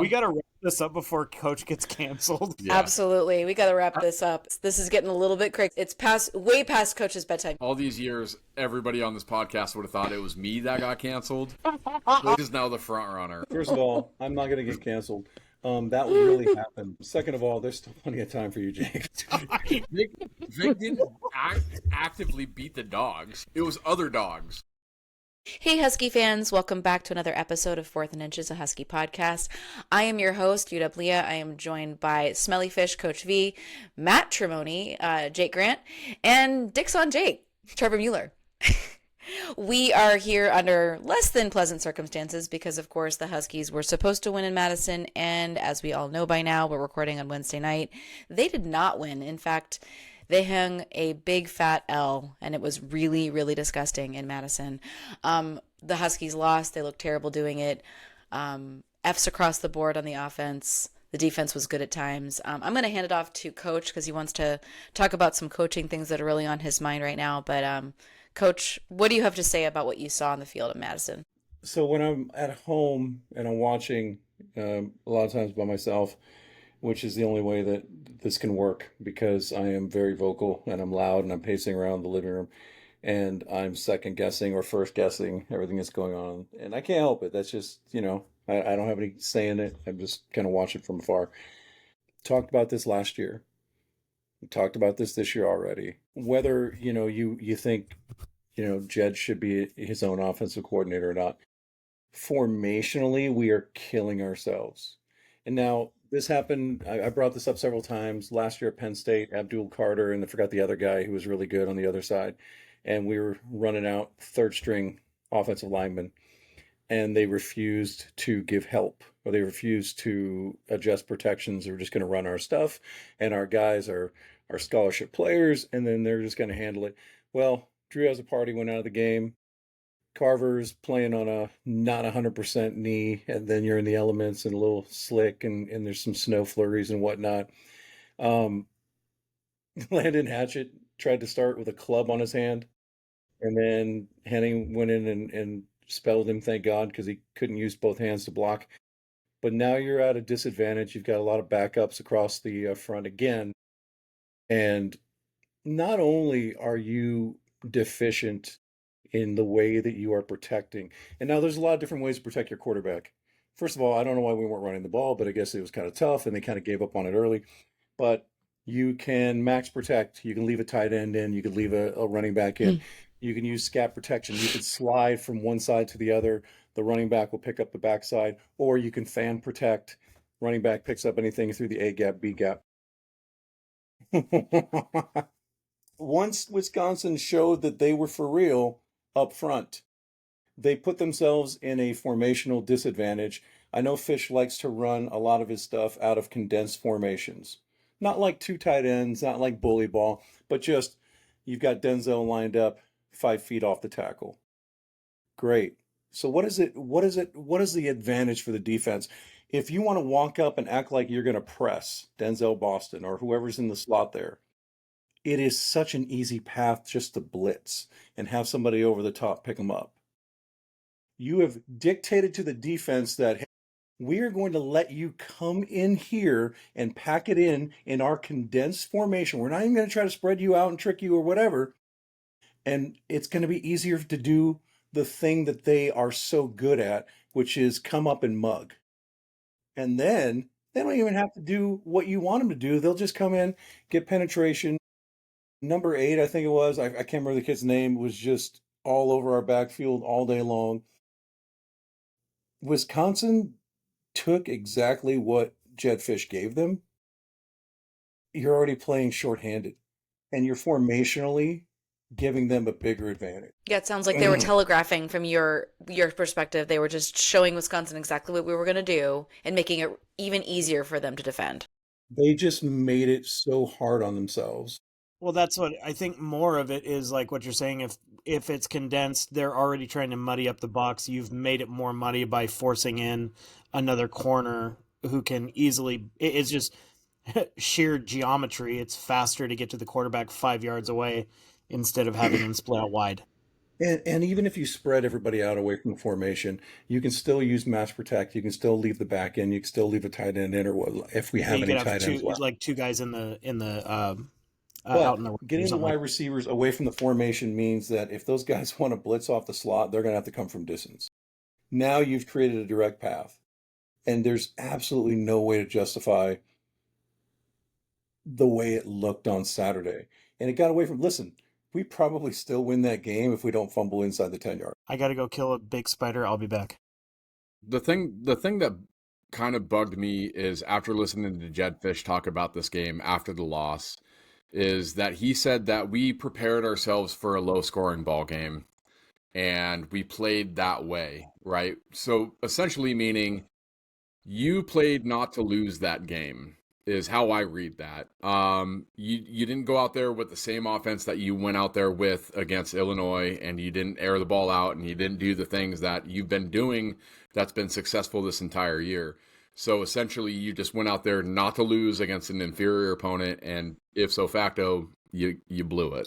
We got to wrap this up before Coach gets canceled. Yeah. Absolutely. We got to wrap this up. This is getting a little bit crazy. It's way past Coach's bedtime. All these years, everybody on this podcast would have thought it was me that got canceled. This is now the front runner. First of all, I'm not going to get canceled. That would really happen. Second of all, there's still plenty of time for you, Jake. Vic didn't actively beat the dogs. It was other dogs. Hey, Husky fans. Welcome back to another episode of Fourth and Inches, a Husky podcast. I am your host, Leah. I am joined by Smelly Fish, Coach V, Matt Tremoni, Jake Grant, and Dicks on Jake, Trevor Mueller. We are here under less than pleasant circumstances because, of course, the Huskies were supposed to win in Madison, and as we all know by now, we're recording on Wednesday night. They did not win. In fact, they hung a big fat L, and it was really, really disgusting in Madison. The Huskies lost. They looked terrible doing it. F's across the board on the offense. The defense was good at times. I'm going to hand it off to Coach because he wants to talk about some coaching things that are really on his mind right now. But, Coach, what do you have to say about what you saw on the field in Madison? So when I'm at home and I'm watching a lot of times by myself, which is the only way that this can work because I am very vocal and I'm loud and I'm pacing around the living room and I'm second guessing or first guessing everything that's going on. And I can't help it. That's just, I don't have any say in it. I'm just kind of watching from afar. Talked about this last year. We talked about this year already. Whether, you think, Jedd should be his own offensive coordinator or not. Formationally, we are killing ourselves. And now this happened, I brought this up several times. Last year at Penn State, Abdul Carter, and I forgot the other guy who was really good on the other side. And we were running out third string offensive linemen. And they refused to give help, or they refused to adjust protections. They were just going to run our stuff. And our guys are scholarship players, and then they're just going to handle it. Well, Drew has a party, went out of the game. Carver's playing on a not 100% knee, and then you're in the elements and a little slick, and there's some snow flurries and whatnot. Landon Hatchett tried to start with a club on his hand, and then Henning went in and spelled him, thank God, because he couldn't use both hands to block. But now you're at a disadvantage. You've got a lot of backups across the front again. And not only are you deficient in the way that you are protecting. And now there's a lot of different ways to protect your quarterback. First of all, I don't know why we weren't running the ball, but I guess it was kind of tough and they kind of gave up on it early. But you can max protect. You can leave a tight end in. You can leave a running back in. You can use scat protection. You can slide from one side to the other. The running back will pick up the backside. Or you can fan protect. Running back picks up anything through the A gap, B gap. Once Wisconsin showed that they were for real up front, they put themselves in a formational disadvantage. I know Fisch likes to run a lot of his stuff out of condensed formations. Not like two tight ends, not like bully ball, but just you've got Denzel lined up 5 feet off the tackle. Great. So what is the advantage for the defense? If you want to walk up and act like you're going to press Denzel Boston or whoever's in the slot there, it is such an easy path just to blitz and have somebody over the top pick them up. You have dictated to the defense that, hey, we are going to let you come in here and pack it in our condensed formation. We're not even going to try to spread you out and trick you or whatever. And it's going to be easier to do the thing that they are so good at, which is come up and mug. And then they don't even have to do what you want them to do. They'll just come in, get penetration. Number 8, I think it was, I can't remember the kid's name, was just all over our backfield all day long. Wisconsin took exactly what Jedd Fisch gave them. You're already playing shorthanded, and you're formationally giving them a bigger advantage. Yeah, it sounds like they were telegraphing from your perspective. They were just showing Wisconsin exactly what we were going to do and making it even easier for them to defend. They just made it so hard on themselves. Well, that's what I think more of it is like what you're saying. If it's condensed, they're already trying to muddy up the box. You've made it more muddy by forcing in another corner who can easily, it's just sheer geometry. It's faster to get to the quarterback 5 yards away instead of having him split out wide. And even if you spread everybody out away from the formation, you can still use match protect. You can still leave the back end. You can still leave a tight end in, or what, if we Yeah, have you any could have tight ends two left. like two guys in the out But in the or getting the something wide like receivers away from the formation means that if those guys want to blitz off the slot, they're going to have to come from distance. Now you've created a direct path, and there's absolutely no way to justify the way it looked on Saturday. And it got away from, listen, we probably still win that game if we don't fumble inside the 10 yard. I got to go kill a big spider. I'll be back. The thing that kind of bugged me is after listening to Jedd Fisch talk about this game after the loss, is that he said that we prepared ourselves for a low scoring ball game and we played that way, right? So essentially meaning you played not to lose that game is how I read that. You didn't go out there with the same offense that you went out there with against Illinois, and you didn't air the ball out, and you didn't do the things that you've been doing that's been successful this entire year. So essentially, you just went out there not to lose against an inferior opponent, and if so facto, you blew it.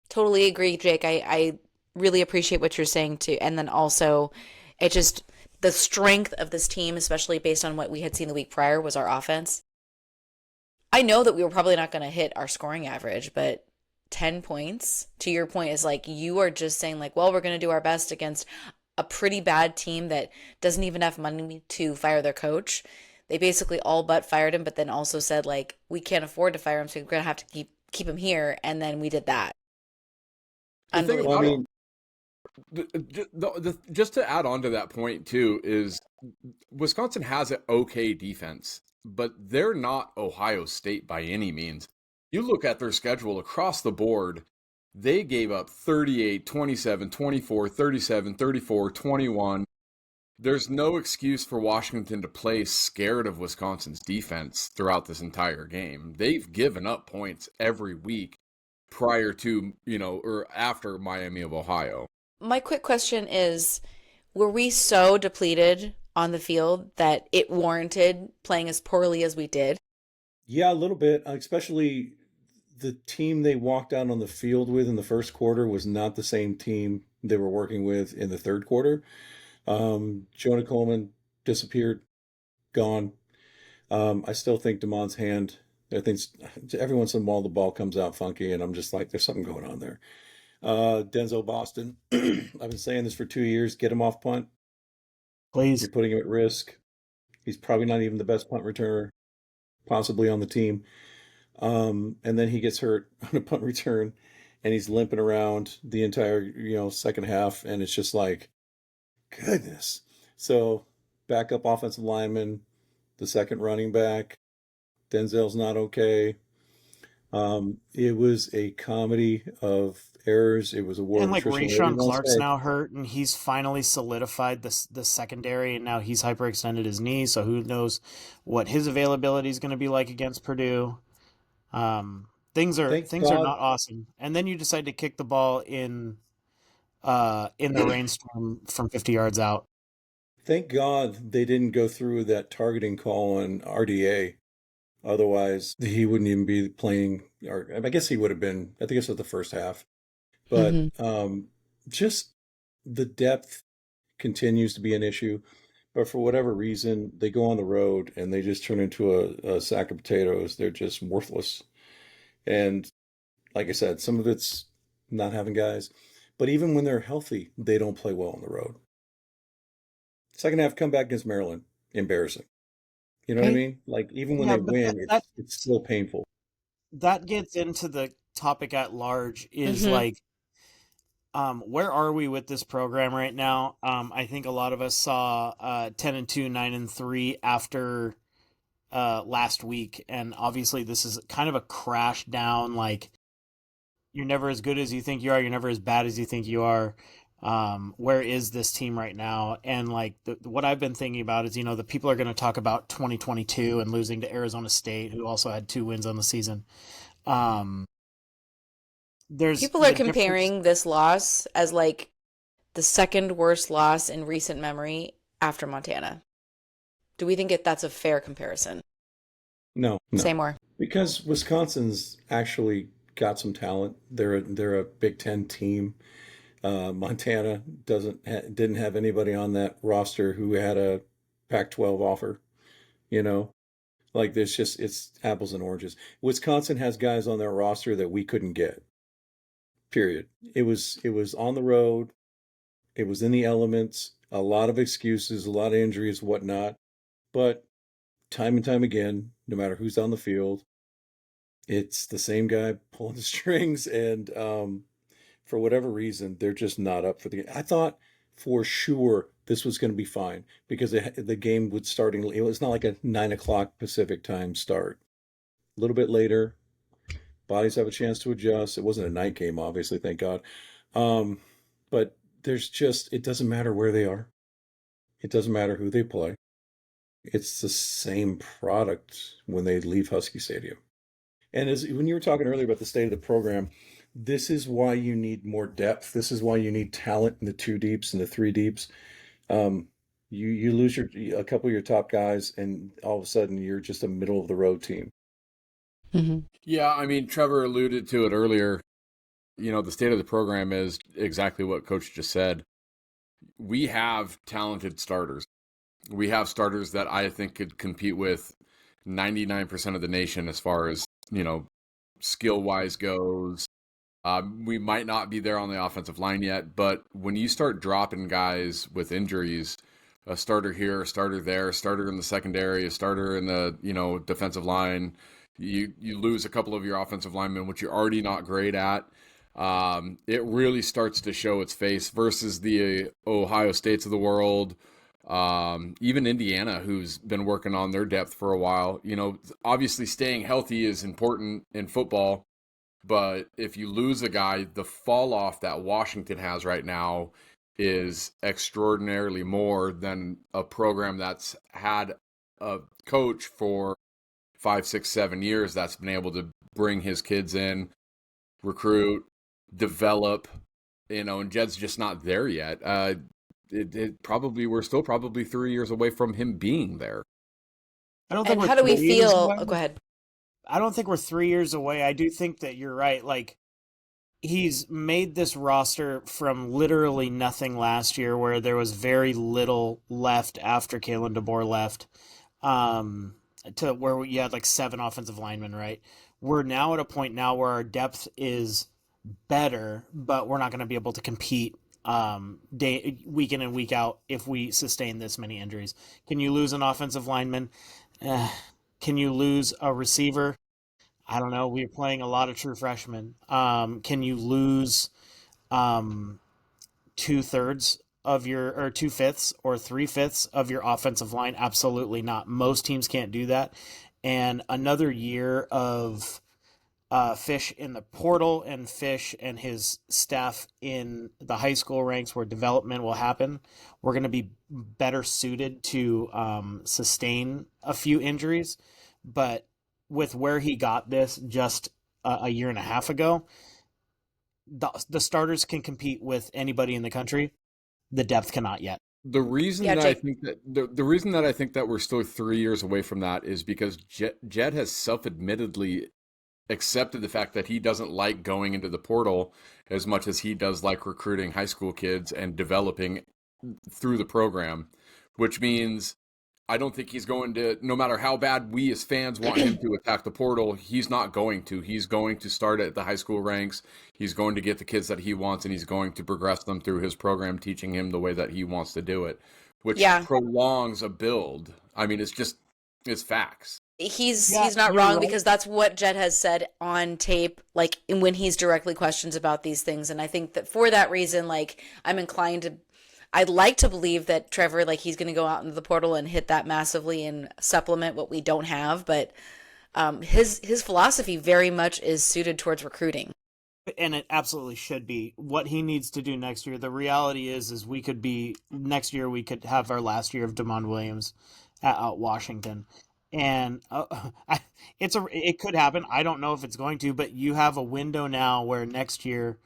Totally agree, Jake. I really appreciate what you're saying too. And then also, it just, the strength of this team, especially based on what we had seen the week prior, was our offense. I know that we were probably not going to hit our scoring average, but 10 points, to your point, is like you are just saying, like, well, we're going to do our best against a pretty bad team that doesn't even have money to fire their coach. They basically all but fired him, but then also said, like, we can't afford to fire him, so we're going to have to keep him here. And then we did that. The thing Unbelievable. Well, I about it, mean, just to add on to that point too, is Wisconsin has an okay defense, but they're not Ohio State by any means. You look at their schedule across the board, they gave up 38, 27, 24, 37, 34, 21. There's no excuse for Washington to play scared of Wisconsin's defense throughout this entire game. They've given up points every week prior to, or after Miami of Ohio. My quick question is, were we so depleted on the field that it warranted playing as poorly as we did? yeah, a little bit, especially the team they walked out on the field with in the first quarter was not the same team they were working with in the third quarter. Jonah Coleman disappeared, gone. I still think DeMond's hand, I think every once in a while the ball comes out funky, and I'm just like, there's something going on there. Denzel Boston, I've been saying this for 2 years, get him off punt. Please. You're putting him at risk. He's probably not even the best punt returner possibly on the team. And then he gets hurt on a punt return, and he's limping around the entire, second half, and it's just like, goodness. So backup offensive lineman, the second running back, Denzel's not okay. It was a comedy of errors. It was a war And of like attrition. Whatever you Rashawn want to Clark's say. now hurt, and he's finally solidified the secondary, and now he's hyperextended his knee, so who knows what his availability is going to be like against Purdue. Things are Thank things are God. not awesome. And then you decide to kick the ball in the rainstorm from 50 yards out. Thank God they didn't go through that targeting call on RDA. Otherwise, he wouldn't even be playing. Or I guess he would have been. I think it's at the first half. But Mm-hmm. just the depth continues to be an issue. But for whatever reason, they go on the road and they just turn into a sack of potatoes. They're just worthless. And like I said, some of it's not having guys. But even when they're healthy, they don't play well on the road. Second half comeback against Maryland, embarrassing. You know what I Right. mean? Like even when Yeah, they but win, that it's still painful. that gets into the topic at large is Mm-hmm. like where are we with this program right now? I think a lot of us saw 10-2, 9-3 after last week, and obviously this is kind of a crash down. Like you're never as good as you think you are. You're never as bad as you think you are. Where is this team right now? And like what I've been thinking about is, the people are going to talk about 2022 and losing to Arizona State, who also had 2 wins on the season. Um, there's People are the difference. comparing this loss as like the second worst loss in recent memory after Montana. Do we think that's a fair comparison? No, Say no. more. Because Wisconsin's actually got some talent. They're a Big Ten team. Montana didn't have anybody on that roster who had a Pac-12 offer. You know, like it's apples and oranges. Wisconsin has guys on their roster that we couldn't get. Period. It was on the road. It was in the elements. A lot of excuses, a lot of injuries, whatnot. But time and time again, no matter who's on the field, it's the same guy pulling the strings, and for whatever reason, they're just not up for the game. I thought for sure this was going to be fine because the game would starting. It was not like a 9 o'clock Pacific time start. A little bit later, bodies have a chance to adjust. It wasn't a night game, obviously, thank God. But it doesn't matter where they are. It doesn't matter who they play. It's the same product when they leave Husky Stadium. And when you were talking earlier about the state of the program, this is why you need more depth. This is why you need talent in the two deeps and the three deeps. You lose a couple of your top guys, and all of a sudden you're just a middle of the road team. Mm-hmm. Yeah, I mean, Trevor alluded to it earlier. The state of the program is exactly what Coach just said. We have talented starters. We have starters that I think could compete with 99% of the nation as far as, skill-wise goes. We might not be there on the offensive line yet, but when you start dropping guys with injuries, a starter here, a starter there, a starter in the secondary, a starter in the, defensive line, you lose a couple of your offensive linemen, which you're already not great at. It really starts to show its face versus the Ohio States of the world, even Indiana, who's been working on their depth for a while. Obviously staying healthy is important in football, but if you lose a guy, the fall off that Washington has right now is extraordinarily more than a program that's had a coach for 5, 6, 7 years that's been able to bring his kids in, recruit, develop, and Jedd's just not there yet. We're still probably 3 years away from him being there. I don't think And how do we 3 years feel? away. Oh, go ahead. I don't think we're 3 years away. I do think that you're right. Like, he's made this roster from literally nothing last year, where there was very little left after Kalen DeBoer left, to where you had like 7 offensive linemen, right? We're now at a point now where our depth is better, but we're not going to be able to compete week in and week out if we sustain this many injuries. Can you lose an offensive lineman? Can you lose a receiver? I don't know. We're playing a lot of true freshmen. Can you lose 2/3 of your, or 2/5 or 3/5 of your offensive line? Absolutely not. Most teams can't do that. And another year of Fisch in the portal and Fisch and his staff in the high school ranks where development will happen, we're going to be better suited to sustain a few injuries. But with where he got this just a year and a half ago, the starters can compete with anybody in the country. The depth cannot yet. The reason Yeah, that Jake. I think that the reason that I think that we're still 3 years away from that is because Jedd has self-admittedly accepted the fact that he doesn't like going into the portal as much as he does like recruiting high school kids and developing through the program, which means I don't think he's going to, no matter how bad we as fans want him to attack the portal, he's not going to. He's going to start at the high school ranks. He's going to get the kids that he wants, and he's going to progress them through his program, teaching him the way that he wants to do it, which prolongs a build. I mean, it's facts. He's Yeah, not you're wrong right. because that's what Jedd has said on tape, like when he's directly questioned about these things. And I think that for that reason, like I'd like to believe that Trevor, like he's going to go out into the portal and hit that massively and supplement what we don't have. But his philosophy very much is suited towards recruiting. And it absolutely should be what he needs to do next year. The reality is we could be next year. We could have our last year of Damon Williams at Washington, and it could happen. I don't know if it's going to, but you have a window now where next year,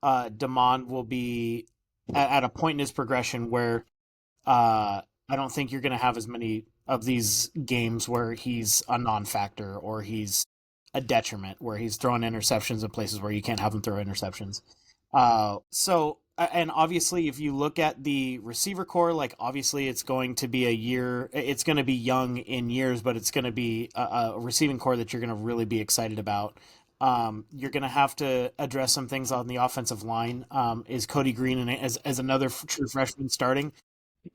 Damon will be at a point in his progression where I don't think you're going to have as many of these games where he's a non-factor or he's a detriment, where he's throwing interceptions in places where you can't have him throw interceptions. So and obviously if you look at the receiver core, like obviously it's going to be it's going to be young in years, but it's going to be a receiving core that you're going to really be excited about. You're going to have to address some things on the offensive line. Is Cody Green as another true freshman starting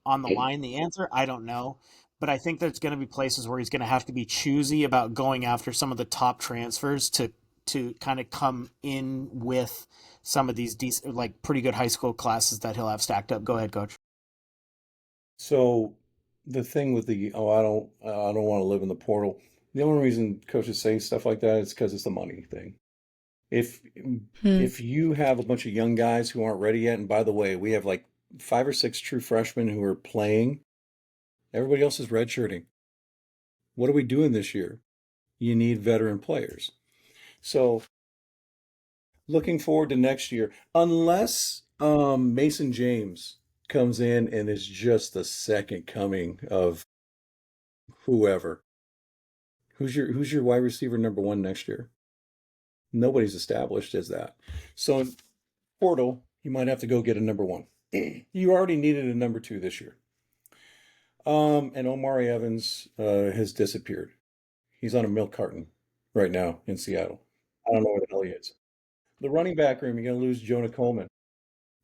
on the line? The answer, I don't know. But I think there's going to be places where he's going to have to be choosy about going after some of the top transfers to kind of come in with some of these decent, like pretty good high school classes that he'll have stacked up. Go ahead, coach. So the thing with I don't want to live in the portal. The only reason coaches say stuff like that is because it's the money thing. If if you have a bunch of young guys who aren't ready yet, and by the way, we have like 5 or 6 true freshmen who are playing. Everybody else is redshirting. What are we doing this year? You need veteran players. So looking forward to next year, unless Mason James comes in and is just the second coming of whoever. Who's your wide receiver number 1 next year? Nobody's established as that. So in portal, you might have to go get a number 1. You already needed a number 2 this year. And Omari Evans has disappeared. He's on a milk carton right now in Seattle. I don't know where the hell he is. The running back room, you're going to lose Jonah Coleman.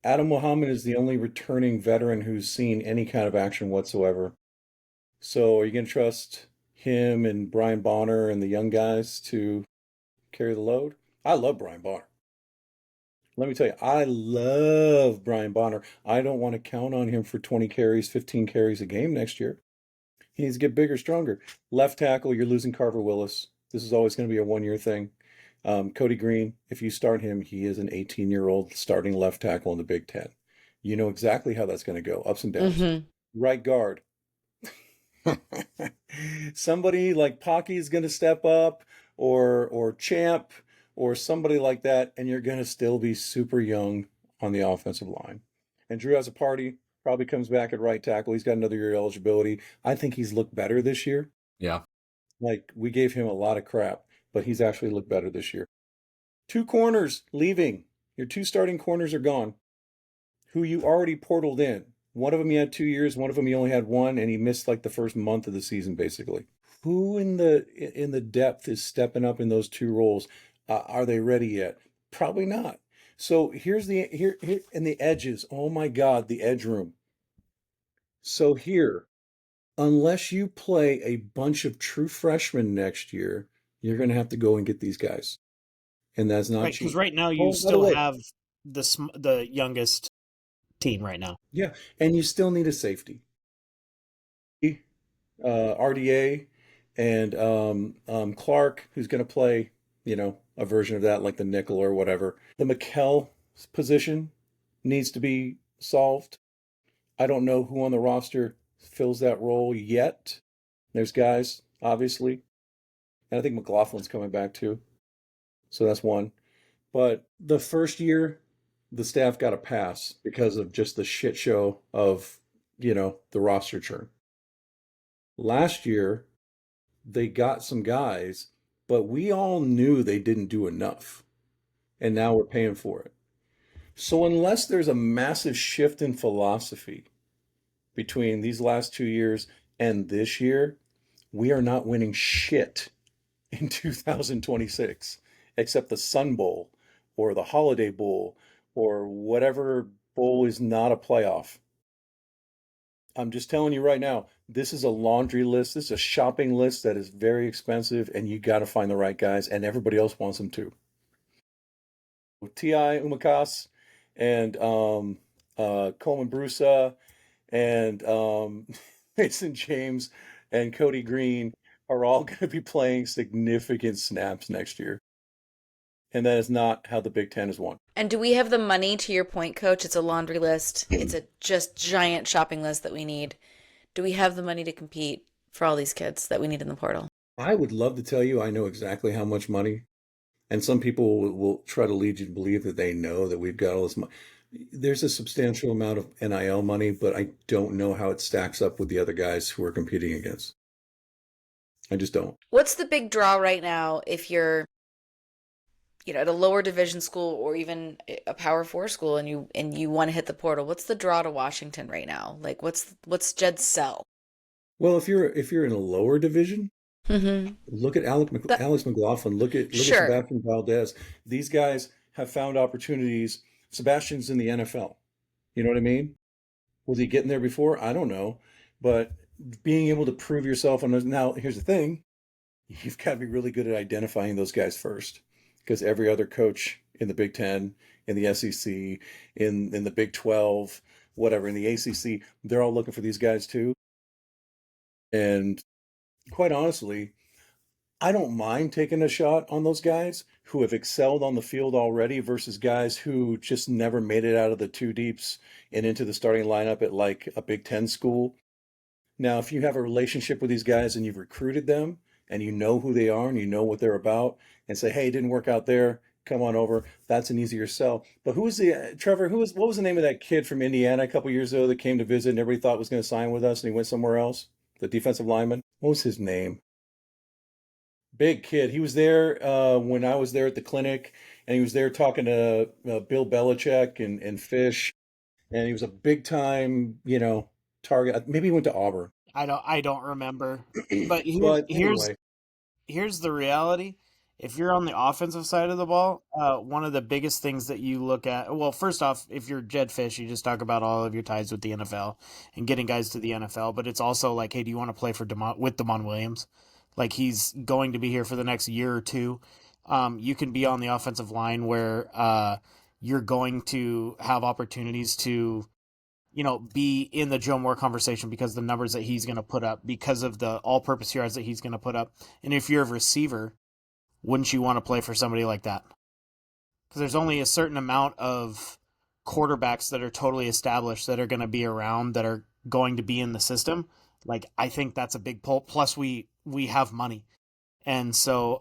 Adam Muhammad is the only returning veteran who's seen any kind of action whatsoever. So are you going to trust him and Brian Bonner and the young guys to carry the load? I love Brian Bonner. Let me tell you, I love Brian Bonner. I don't want to count on him for 20 carries, 15 carries a game next year. He needs to get bigger, stronger. Left tackle, you're losing Carver Willis. This is always going to be a 1-year thing. Cody Green, if you start him, he is an 18-year-old starting left tackle in the Big Ten. You know exactly how that's going to go, ups and downs. Mm-hmm. Right guard. Somebody like Pocky is going to step up, or Champ, or somebody like that, and you're going to still be super young on the offensive line. And Drew has a party, probably comes back at right tackle. He's got another year eligibility. I think he's looked better this year. Yeah. Like, we gave him a lot of crap, but he's actually looked better this year. 2 corners leaving. Your 2 starting corners are gone, who you already portaled in. One of them you had 2 years, one of them you only had 1, and he missed like the first month of the season, basically. Who in the depth is stepping up in those 2 roles? Are they ready yet? Probably not. So here in the edges. Oh my God, the edge room. So here, unless you play a bunch of true freshmen next year, you're going to have to go and get these guys, and that's not Right, cheap. because right now you Oh, by the still way, have the youngest team right now. yeah, and you still need a safety. RDA and Clark, who's going to play, a version of that, like the nickel or whatever. The McKell position needs to be solved. I don't know who on the roster fills that role yet. There's guys, obviously. And I think McLaughlin's coming back too. So that's one. But the first year, the staff got a pass because of just the shit show of, the roster churn. Last year, they got some guys, but we all knew they didn't do enough. And now we're paying for it. So unless there's a massive shift in philosophy between these last 2 years and this year, we are not winning shit in 2026, except the Sun Bowl or the Holiday Bowl or whatever bowl is not a playoff. I'm just telling you right now, this is a laundry list. This is a shopping list that is very expensive, and you got to find the right guys, and everybody else wants them too. T.I. Umakas and Coleman Brusa and Mason James and Cody Green are all going to be playing significant snaps next year. And that is not how the Big Ten is won. And do we have the money, to your point, Coach? It's a laundry list. It's a just giant shopping list that we need. Do we have the money to compete for all these kids that we need in the portal? I would love to tell you I know exactly how much money. And some people will try to lead you to believe that they know that we've got all this money. There's a substantial amount of NIL money, but I don't know how it stacks up with the other guys who are competing against. I just don't. What's the big draw right now if you're at a lower division school or even a Power Four school, and you want to hit the portal, what's the draw to Washington right now? Like, what's Jedd's sell? Well, if you're in a lower division, Mm-hmm. look at That Alex McLaughlin. Look at sure. Sebastian Valdez. These guys have found opportunities. Sebastian's in the NFL. You know what I mean? Was he getting there before? I don't know, but being able to prove yourself on those. Now, here's the thing: you've got to be really good at identifying those guys first, because every other coach in the Big Ten, in the SEC, in the Big 12, whatever, in the ACC, they're all looking for these guys too. And quite honestly, I don't mind taking a shot on those guys who have excelled on the field already versus guys who just never made it out of the two deeps and into the starting lineup at like a Big Ten school. Now, if you have a relationship with these guys and you've recruited them and you know who they are and you know what they're about and say, hey, it didn't work out there, come on over, that's an easier sell. But Trevor, what was the name of that kid from Indiana a couple years ago that came to visit and everybody thought was going to sign with us and he went somewhere else? The defensive lineman? What was his name? Big kid. He was there when I was there at the clinic, and he was there talking to Bill Belichick and Fish, and he was a big time, target. Maybe he went to Auburn. I don't remember. But But anyway, here's the reality. If you're on the offensive side of the ball, one of the biggest things that you look at, well, first off, if you're Jedd Fisch, you just talk about all of your ties with the NFL and getting guys to the NFL. But it's also like, hey, do you want to play with Damon Williams? Like he's going to be here for the next year or two. You can be on the offensive line where you're going to have opportunities to be in the Joe Moore conversation because the numbers that he's going to put up, because of the all-purpose yards that he's going to put up. And if you're a receiver, wouldn't you want to play for somebody like that? Because there's only a certain amount of quarterbacks that are totally established that are going to be around, that are going to be in the system. Like, I think that's a big pull. Plus, we have money, and so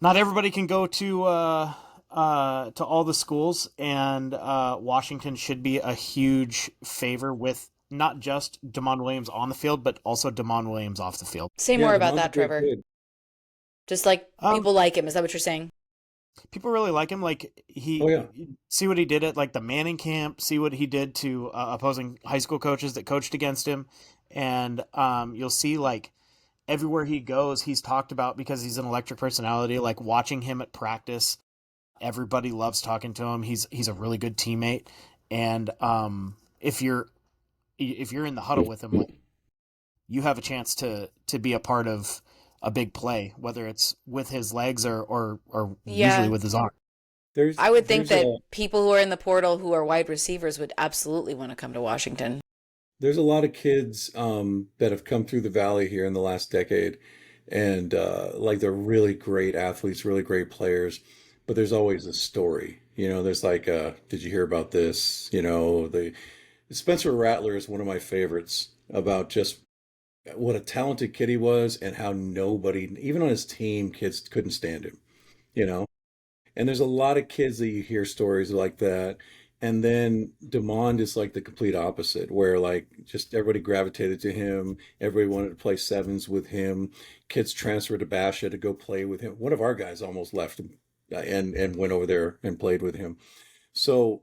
not everybody can go to all the schools, and Washington should be a huge favor with not just Damon Williams on the field, but also Damon Williams off the field. Say yeah, more about Damon's a that, great Trevor. kid. Just like Um, people like him. Is that what you're saying? People really like him. Like Oh yeah, see what he did at like the Manning camp. See what he did to opposing high school coaches that coached against him, and you'll see like everywhere he goes, he's talked about because he's an electric personality. Like watching him at practice, everybody loves talking to him. He's a really good teammate, and if you're in the huddle with him, like you have a chance to be a part of a big play, whether it's with his legs or usually Yeah. with his arm. there's I would think there's a that people who are in the portal who are wide receivers would absolutely want to come to Washington. there's a lot of kids that have come through the valley here in the last decade, and like they're really great athletes, really great players, but there's always a story. There's like, did you hear about this? The Spencer Rattler is one of my favorites about just what a talented kid he was and how nobody, even on his team, kids couldn't stand him, you know? And there's a lot of kids that you hear stories like that. And then Demond is like the complete opposite, where like just everybody gravitated to him. Everybody wanted to play sevens with him. Kids transferred to Basha to go play with him. One of our guys almost left and went over there and played with him. So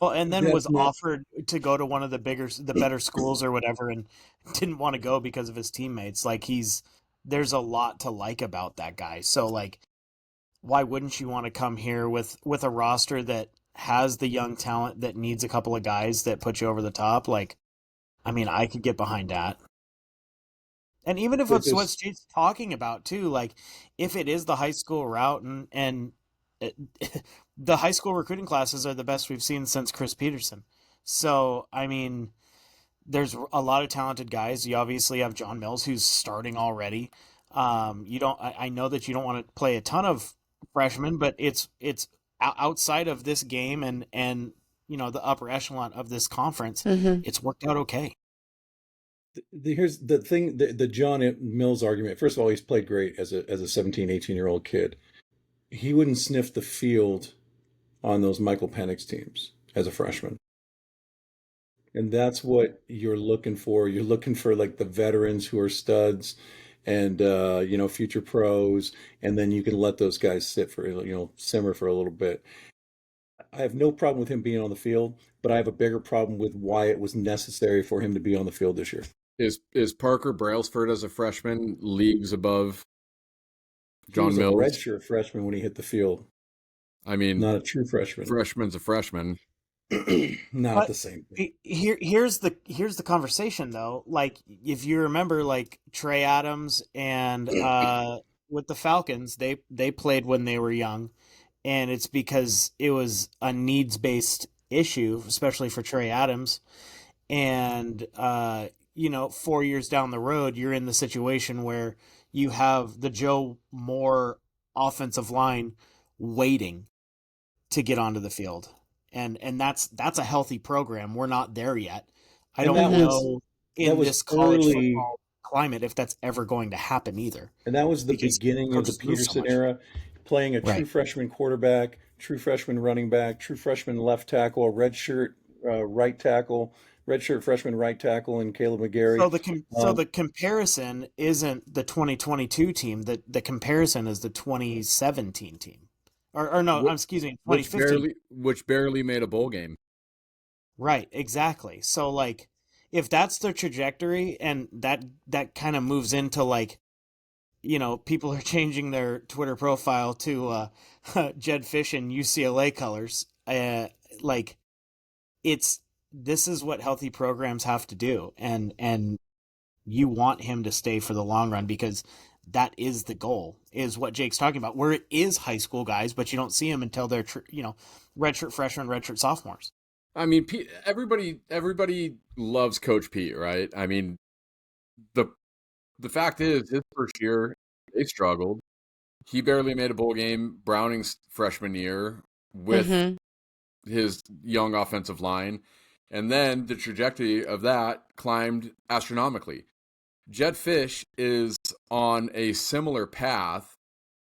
Well, and then that's was not, offered to go to one of the better schools or whatever, and didn't want to go because of his teammates. Like there's a lot to like about that guy. So like, why wouldn't you want to come here with a roster that has the young talent that needs a couple of guys that put you over the top? Like, I mean, I could get behind that. And even if it's what there's State's talking about too, like if it is the high school route and it, the high school recruiting classes are the best we've seen since Chris Peterson. So, I mean, there's a lot of talented guys. You obviously have John Mills who's starting already. You don't. I know that you don't want to play a ton of freshmen, but it's outside of this game and the upper echelon of this conference. Hmm. It's worked out okay. here's the thing, the John Mills argument. First of all, he's played great as a 17, 18-year-old kid. He wouldn't sniff the field on those Michael Penix teams as a freshman. And that's what you're looking for. You're looking for like the veterans who are studs. and future pros, and then you can let those guys sit for, simmer for a little bit. I have no problem with him being on the field, but I have a bigger problem with why it was necessary for him to be on the field this year. Is Parker Brailsford as a freshman leagues above He John was a Mills? redshirt freshman when he hit the field. I mean, Not a true freshman. freshman's a freshman. Not But the same thing. here's the conversation though. Like if you remember, like Trey Adams and with the Falcons, they played when they were young, and it's because it was a needs based issue, especially for Trey Adams. And 4 years down the road, you're in the situation where you have the Joe Moore offensive line waiting to get onto the field, and that's a healthy program. We're not there yet. I And don't that was know that in was this college early, football climate if that's ever going to happen either, and that was the because beginning of the coaches move so Peterson much. era, playing a true Right. freshman quarterback, true freshman running back, true freshman left tackle, redshirt right tackle, redshirt freshman right tackle, and Caleb McGarry. So the comparison isn't the 2022 team. The comparison is the 2017 team, or no, Wh- excuse me, which 2015. barely made a bowl game. Right, exactly. So like if that's their trajectory, and that kind of moves into like, people are changing their Twitter profile to Jedd Fisch and UCLA colors. Like it's this is what healthy programs have to do, and you want him to stay for the long run, because that is the goal, is what Jake's talking about, where it is high school guys, but you don't see them until they're redshirt freshmen, redshirt sophomores. I mean, everybody loves Coach Pete, right? I mean, the the fact is, his first year they struggled. He barely made a bowl game Browning's freshman year with Mm-hmm. his young offensive line, and then the trajectory of that climbed astronomically. Jedd Fisch is on a similar path.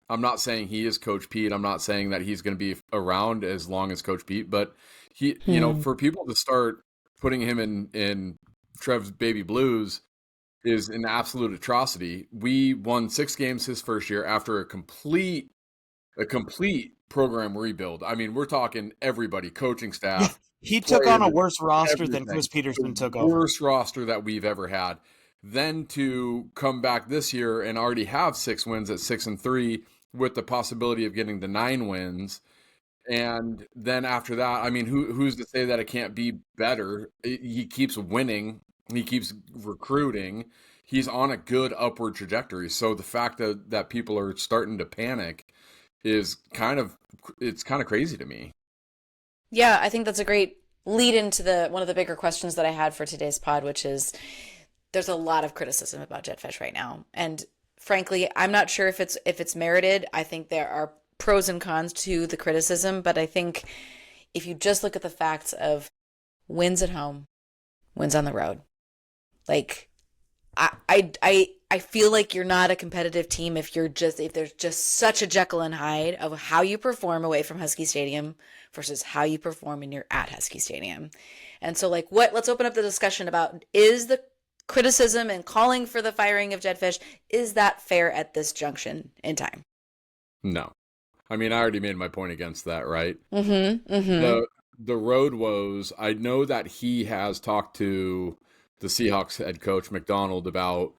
I'm not saying he is Coach Pete. I'm not saying that he's going to be around as long as Coach Pete, but he, Hmm. for people to start putting him in Trev's baby blues is an absolute atrocity. We won 6 games his first year after a complete program rebuild. I mean, we're talking everybody, coaching Yeah, staff, he took on a players, worse roster than everything. Chris Peterson The took over. worst roster that we've ever had. Then to come back this year and already have 6 wins at 6-3 with the possibility of getting to 9 wins. And then after that, I mean, who's to say that it can't be better? He keeps winning. He keeps recruiting. He's on a good upward trajectory. So the fact that people are starting to panic is it's kind of crazy to me. Yeah, I think that's a great lead into the one of the bigger questions that I had for today's pod, which is there's a lot of criticism about Jedd Fisch right now. And frankly, I'm not sure if it's merited. I think there are pros and cons to the criticism, but I think if you just look at the facts of wins at home, wins on the road, like I feel like you're not a competitive team if there's just such a Jekyll and Hyde of how you perform away from Husky Stadium versus how you perform when you're at Husky Stadium. And so let's open up the discussion about, is the criticism and calling for the firing of Jedd Fisch, is that fair at this junction in time? No. I mean, I already made my point against that, right? Mm-hmm. Mm-hmm. The road woes, I know that he has talked to the Seahawks head coach McDonald about,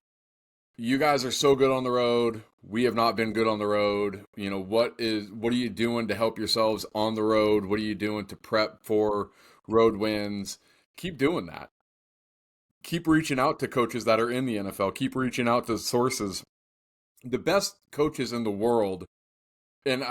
you guys are so good on the road. We have not been good on the road. What are you doing to help yourselves on the road? What are you doing to prep for road wins? Keep doing that. Keep reaching out to coaches that are in the NFL. Keep reaching out to sources. The best coaches in the world, and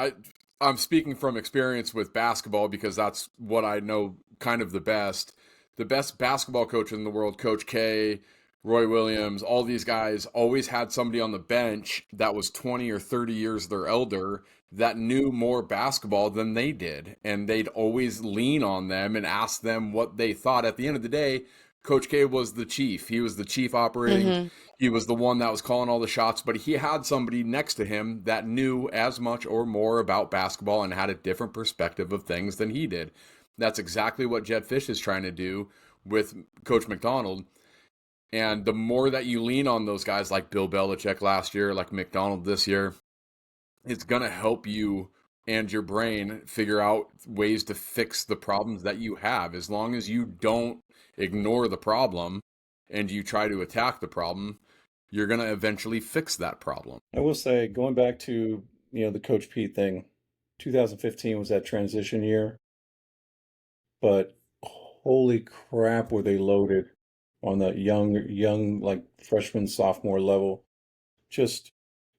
I'm speaking from experience with basketball because that's what I know kind of the best. The best basketball coach in the world, Coach K, Roy Williams, all these guys always had somebody on the bench that was 20 or 30 years their elder that knew more basketball than they did. And they'd always lean on them and ask them what they thought. At the end of the day, Coach K was the chief. He was the chief operating. Mm-hmm. He was the one that was calling all the shots, but he had somebody next to him that knew as much or more about basketball and had a different perspective of things than he did. That's exactly what Jedd Fisch is trying to do with Coach McDonald. And the more that you lean on those guys like Bill Belichick last year, like McDonald this year, it's going to help you and your brain figure out ways to fix the problems that you have. As long as you don't ignore the problem and you try to attack the problem, you're going to eventually fix that problem. I will say, going back to, the Coach Pete thing, 2015 was that transition year, but holy crap, were they loaded on that young, like freshman, sophomore level. Just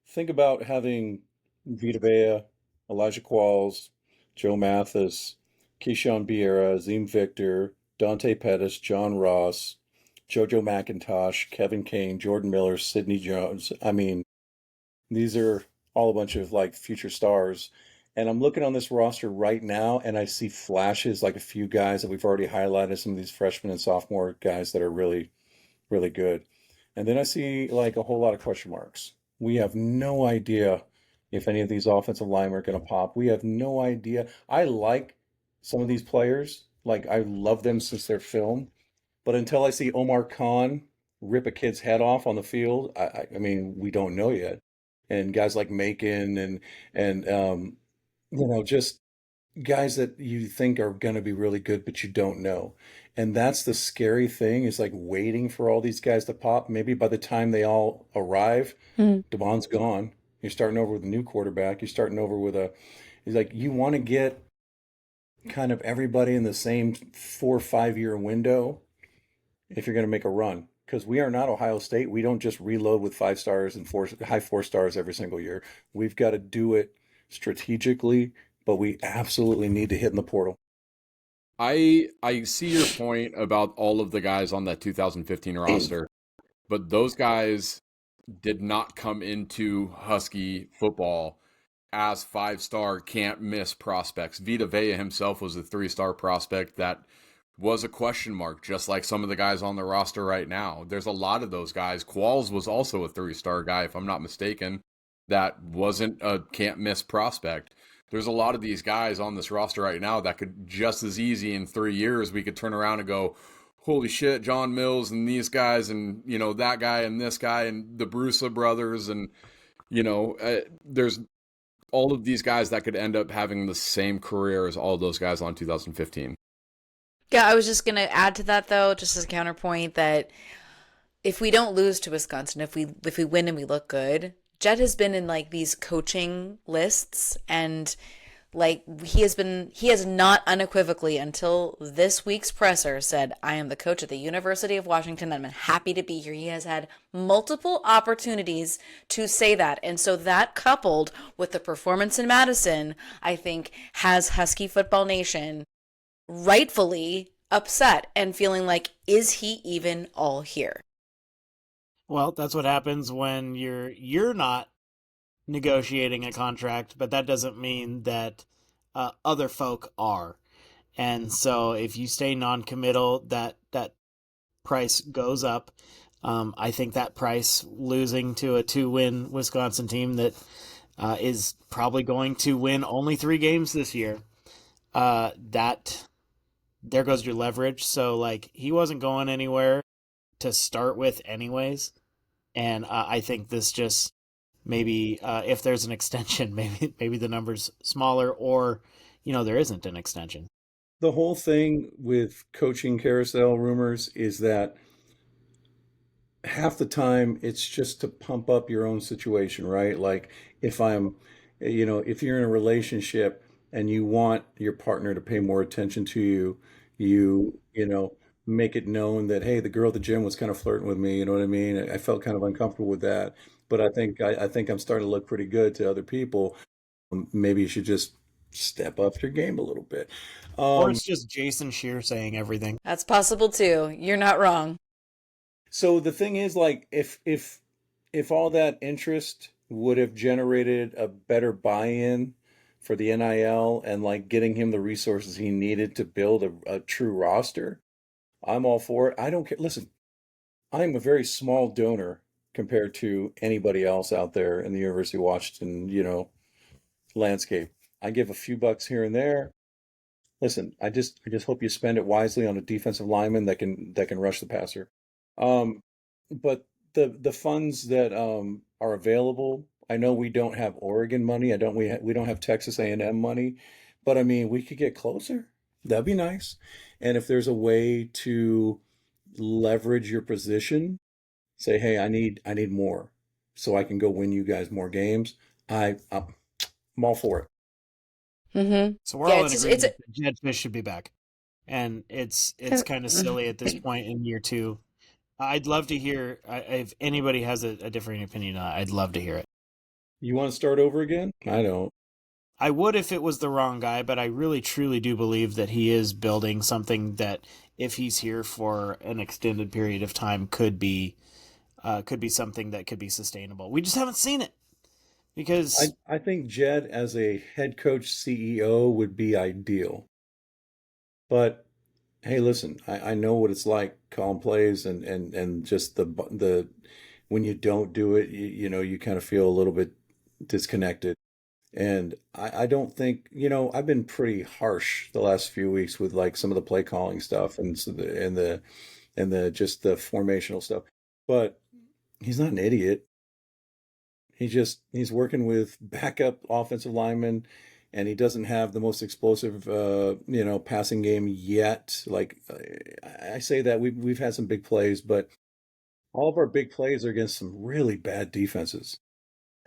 think about having Vita Vea, Elijah Qualls, Joe Mathis, Keyshawn Vieira, Azim Victor, Dante Pettis, John Ross, JoJo McIntosh, Kevin Kane, Jordan Miller, Sidney Jones. I mean, these are all a bunch of like future stars. And I'm looking on this roster right now and I see flashes, like a few guys that we've already highlighted, some of these freshmen and sophomore guys that are really, really good. And then I see like a whole lot of question marks. We have no idea if any of these offensive linemen are going to pop. We have no idea. I like some of these players. Like, I love them since their film. But until I see Omar Khan rip a kid's head off on the field, I mean, we don't know yet. And guys like Macon and just guys that you think are going to be really good, but you don't know. And that's the scary thing, is like waiting for all these guys to pop. Maybe by the time they all arrive, Devon's gone. You're starting over with a new quarterback. You're starting over with it's like you want to get kind of everybody in the same 4 or 5 year window if you're going to make a run. Because we are not Ohio State. We don't just reload with 5 stars and high 4 stars every single year. We've got to do it strategically, but we absolutely need to hit in the portal. I see your point about all of the guys on that 2015 roster, but those guys did not come into Husky football as 5-star can't miss prospects. Vita Vea himself was a 3-star prospect that was a question mark, just like some of the guys on the roster right now. There's a lot of those guys. Qualls was also a 3-star guy, if I'm not mistaken, that wasn't a can't miss prospect. There's a lot of these guys on this roster right now that could just as easy in 3 years, we could turn around and go, holy shit, John Mills and these guys and, that guy and this guy and the Brusa brothers. And, there's all of these guys that could end up having the same career as all those guys on 2015. Yeah, I was just going to add to that, though, just as a counterpoint, that if we don't lose to Wisconsin, if we win and we look good, Jedd has been in like these coaching lists, and like he has not unequivocally until this week's presser said, I am the coach at the University of Washington. I'm happy to be here. He has had multiple opportunities to say that. And so that, coupled with the performance in Madison, I think has Husky Football Nation rightfully upset and feeling like, is he even all here? Well, that's what happens when you're not negotiating a contract, but that doesn't mean that other folk are. And so if you stay non-committal, that price goes up. I think that price, losing to a 2-win Wisconsin team that is probably going to win only 3 games this year, that there goes your leverage. So like, he wasn't going anywhere to start with anyways. And I think this just maybe if there's an extension, maybe the number's smaller, or there isn't an extension. The whole thing with coaching carousel rumors is that half the time it's just to pump up your own situation, right? Like if if you're in a relationship and you want your partner to pay more attention to you, make it known that, hey, the girl at the gym was kind of flirting with me. You know what I mean? I felt kind of uncomfortable with that, but I think I'm starting to look pretty good to other people. Maybe you should just step up your game a little bit. Or it's just Jason Shear saying everything. That's possible too. You're not wrong. So the thing is, like, if all that interest would have generated a better buy-in for the NIL and like getting him the resources he needed to build a true roster, I'm all for it. I don't care. Listen, I'm a very small donor compared to anybody else out there in the University of Washington, landscape. I give a few bucks here and there. Listen, I just hope you spend it wisely on a defensive lineman that can rush the passer. but the funds that are available, I know we don't have Oregon money. We don't have Texas A&M money, but I mean, we could get closer. That'd be nice. And if there's a way to leverage your position, say, hey, I need more so I can go win you guys more games. I'm all for it. Mm-hmm. So we're Yeah, all in agreement it's that Jedd Fisch should be back, and it's kind of silly at this point in year two. I'd love to hear if anybody has a differing opinion. I'd love to hear it. You want to start over again? I don't. I would if it was the wrong guy, but I really truly do believe that he is building something that, if he's here for an extended period of time, could be something that could be sustainable. We just haven't seen it because I think Jed as a head coach CEO would be ideal. But hey, listen, I know what it's like calling plays and just the when you don't do it, you know, you kind of feel a little bit disconnected. And I don't think, you know, I've been pretty harsh the last few weeks with like some of the play calling stuff and the just the formational stuff. But he's not an idiot. He's working with backup offensive linemen, and he doesn't have the most explosive you know, passing game yet. Like I say that we've had some big plays, but all of our big plays are against some really bad defenses.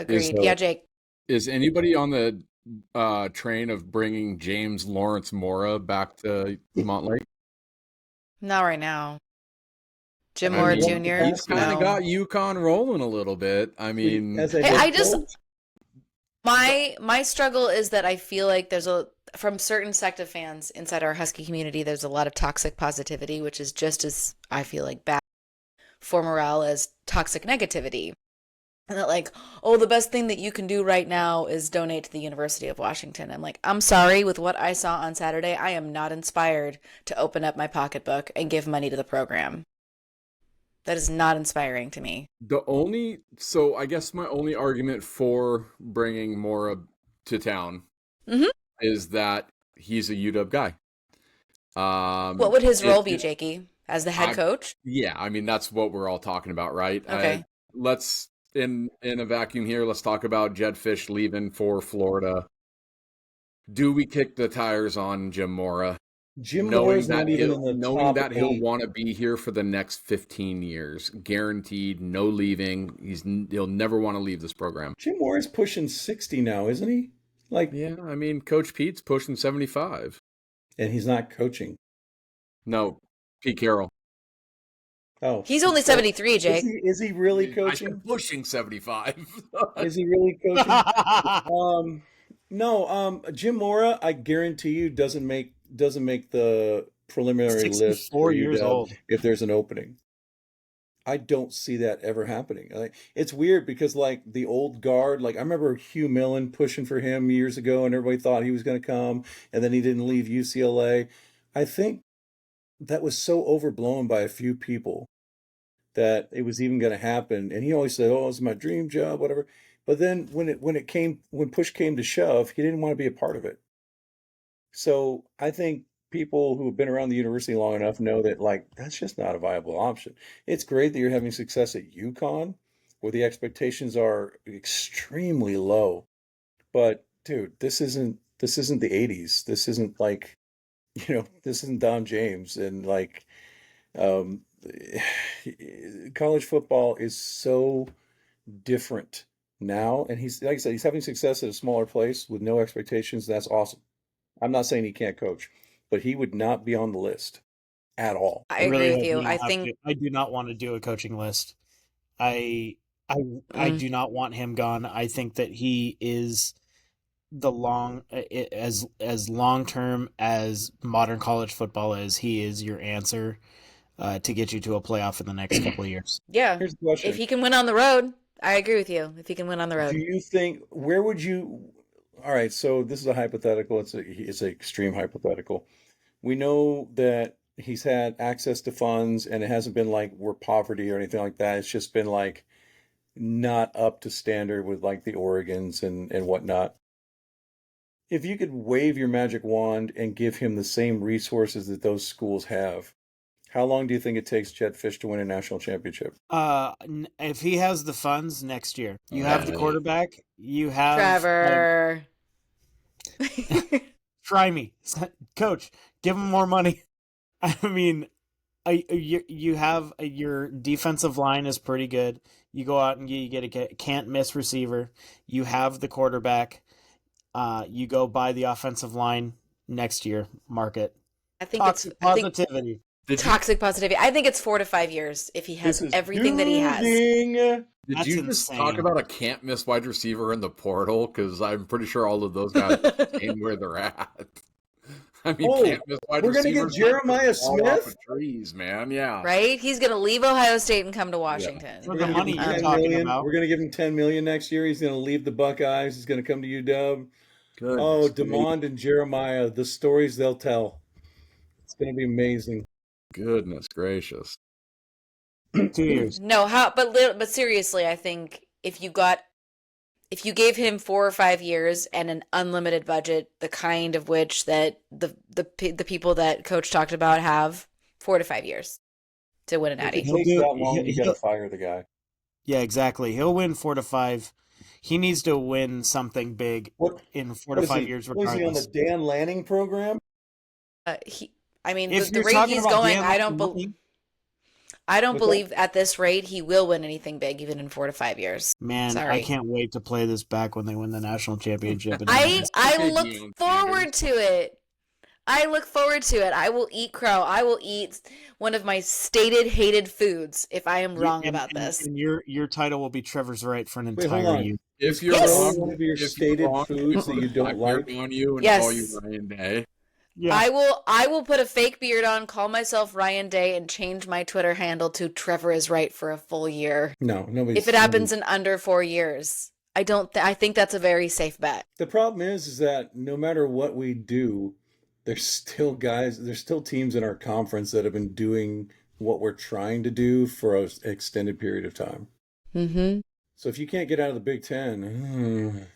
Is agreed. Yeah, Jake. is anybody on the train of bringing James Lawrence Mora back to Montlake? Not right now. Jim I Mora mean, What Jr. he's kind capacity? of No. got UConn rolling a little bit. I mean, As a Hey, head I just coach? my struggle is that I feel like there's a from certain sect of fans inside our Husky community, there's a lot of toxic positivity, which is just as I feel like bad for morale as toxic negativity. And that like, oh, the best thing that you can do right now is donate to the University of Washington. I'm like, I'm sorry, with what I saw on Saturday, I am not inspired to open up my pocketbook and give money to the program. That is not inspiring to me. so I guess my only argument for bringing Mora to town Hmm. is that he's a UW guy. What would his role It, be, Jakey? As the head I, coach? yeah, I mean that's what we're all talking about, right? Okay. Let's in a vacuum here. Let's talk about Jedd Fisch leaving for Florida. Do we kick the tires on Jim Mora, Jim Mora's not even in the knowing top that he'll eight. want to be here for the next 15 years, guaranteed, no leaving. He'll never want to leave this program. Jim Mora's pushing 60 now, isn't he? Like, Yeah, I mean, Coach Pete's pushing 75. and he's not coaching. No, Pete Carroll. Oh, He's only so 73, Jake. is he really I said coaching? pushing 75. Is he really coaching? No, Jim Mora, I guarantee you doesn't make the preliminary list for 64 years UW old. if there's an opening. I don't see that ever happening. Like, it's weird because like the old guard, like I remember Hugh Millen pushing for him years ago, and everybody thought he was going to come, and then he didn't leave UCLA. I think that was so overblown by a few people that it was even going to happen. And he always said, "Oh, it's my dream job, whatever." But then when push came to shove, he didn't want to be a part of it. So I think people who have been around the university long enough know that like that's just not a viable option. It's great that you're having success at UConn, where the expectations are extremely low. But dude, this isn't the '80s. This isn't like this isn't Don James and like um, college football is so different now. And he's like I said, he's having success at a smaller place with no expectations. That's awesome. I'm not saying he can't coach, but he would not be on the list at all. I I really agree with hope you. we I don't have think to. I do not want to do a coaching list. I I I mm, do not want him gone. I think that he is the as long term as modern college football is. He is your answer to get you to a playoff in the next couple of years. yeah. Here's the If question. he can win on the road, I agree with you. If he can win on the Do road. you think where would you all right, so this is a hypothetical. It's an extreme hypothetical. We know that he's had access to funds and it hasn't been like we're poverty or anything like that. It's just been like not up to standard with like the Oregons and whatnot. If you could wave your magic wand and give him the same resources that those schools have, How long do you think it takes Jedd Fisch to win a national championship? If he has the funds next year, you have the Right. quarterback. You have Trevor. try me, coach. Give him more money. I mean, you have your defensive line is pretty good. You go out and you get a can't miss receiver. You have the quarterback. You go buy the offensive line next year. Market I think toxic I think positivity. toxic positivity. I think it's 4 to 5 years if he has This is everything that he has. building. Did That's you just talk insane. about a can't miss wide receiver in the portal? Because I'm pretty sure all of those guys staying where they're at. I mean, Oh, can't miss wide we're gonna get receivers not Jeremiah just fall off Smith? of trees, man. Yeah. Right? He's going to leave Ohio State and come to Washington. For We're the gonna give money him you're 10 talking million. about. We're gonna give him 10 million next year. He's gonna leave the Buckeyes. He's gonna come to UW. Goodness Oh, gracious. Demond and Jeremiah, the stories they'll tell. It's gonna be amazing. Goodness gracious. 2 years. No, but seriously, I think if you gave him 4 or 5 years and an unlimited budget, the kind of which that the people that coach talked about have, 4 to 5 years to win an If it Natty. He'll takes do- that long, you he'll- gotta fire the guy. Yeah, exactly. He'll win 4 to 5. He needs to win something big What? in 4 What to is 5 he? years, What is he on regardless. the Dan Lanning program? I mean, If the you're rate talking he's about going, Dan I don't Lanning, What's that? believe at this rate he will win anything big, even in 4 to 5 years. man, Sorry. I can't wait to play this back when they win the national championship. I Okay, look Deion forward Sanders. to it. I look forward to it. I will eat crow. I will eat one of my stated hated foods if I am wrong about this. And your title will be Trevor's Right for an Wait, hold entire on. year. If you're Yes. wrong, One of your if you're stated wrong, foods that you don't I like. beard on you and Yes. call you Ryan Day. Yeah. I will put a fake beard on, call myself Ryan Day, and change my Twitter handle to Trevor is right for a full year. No, nobody. If it happens in under 4 years. I think that's a very safe bet. The problem is that no matter what we do, there's still teams in our conference that have been doing what we're trying to do for an extended period of time. Mm-hmm. So if you can't get out of the Big Ten,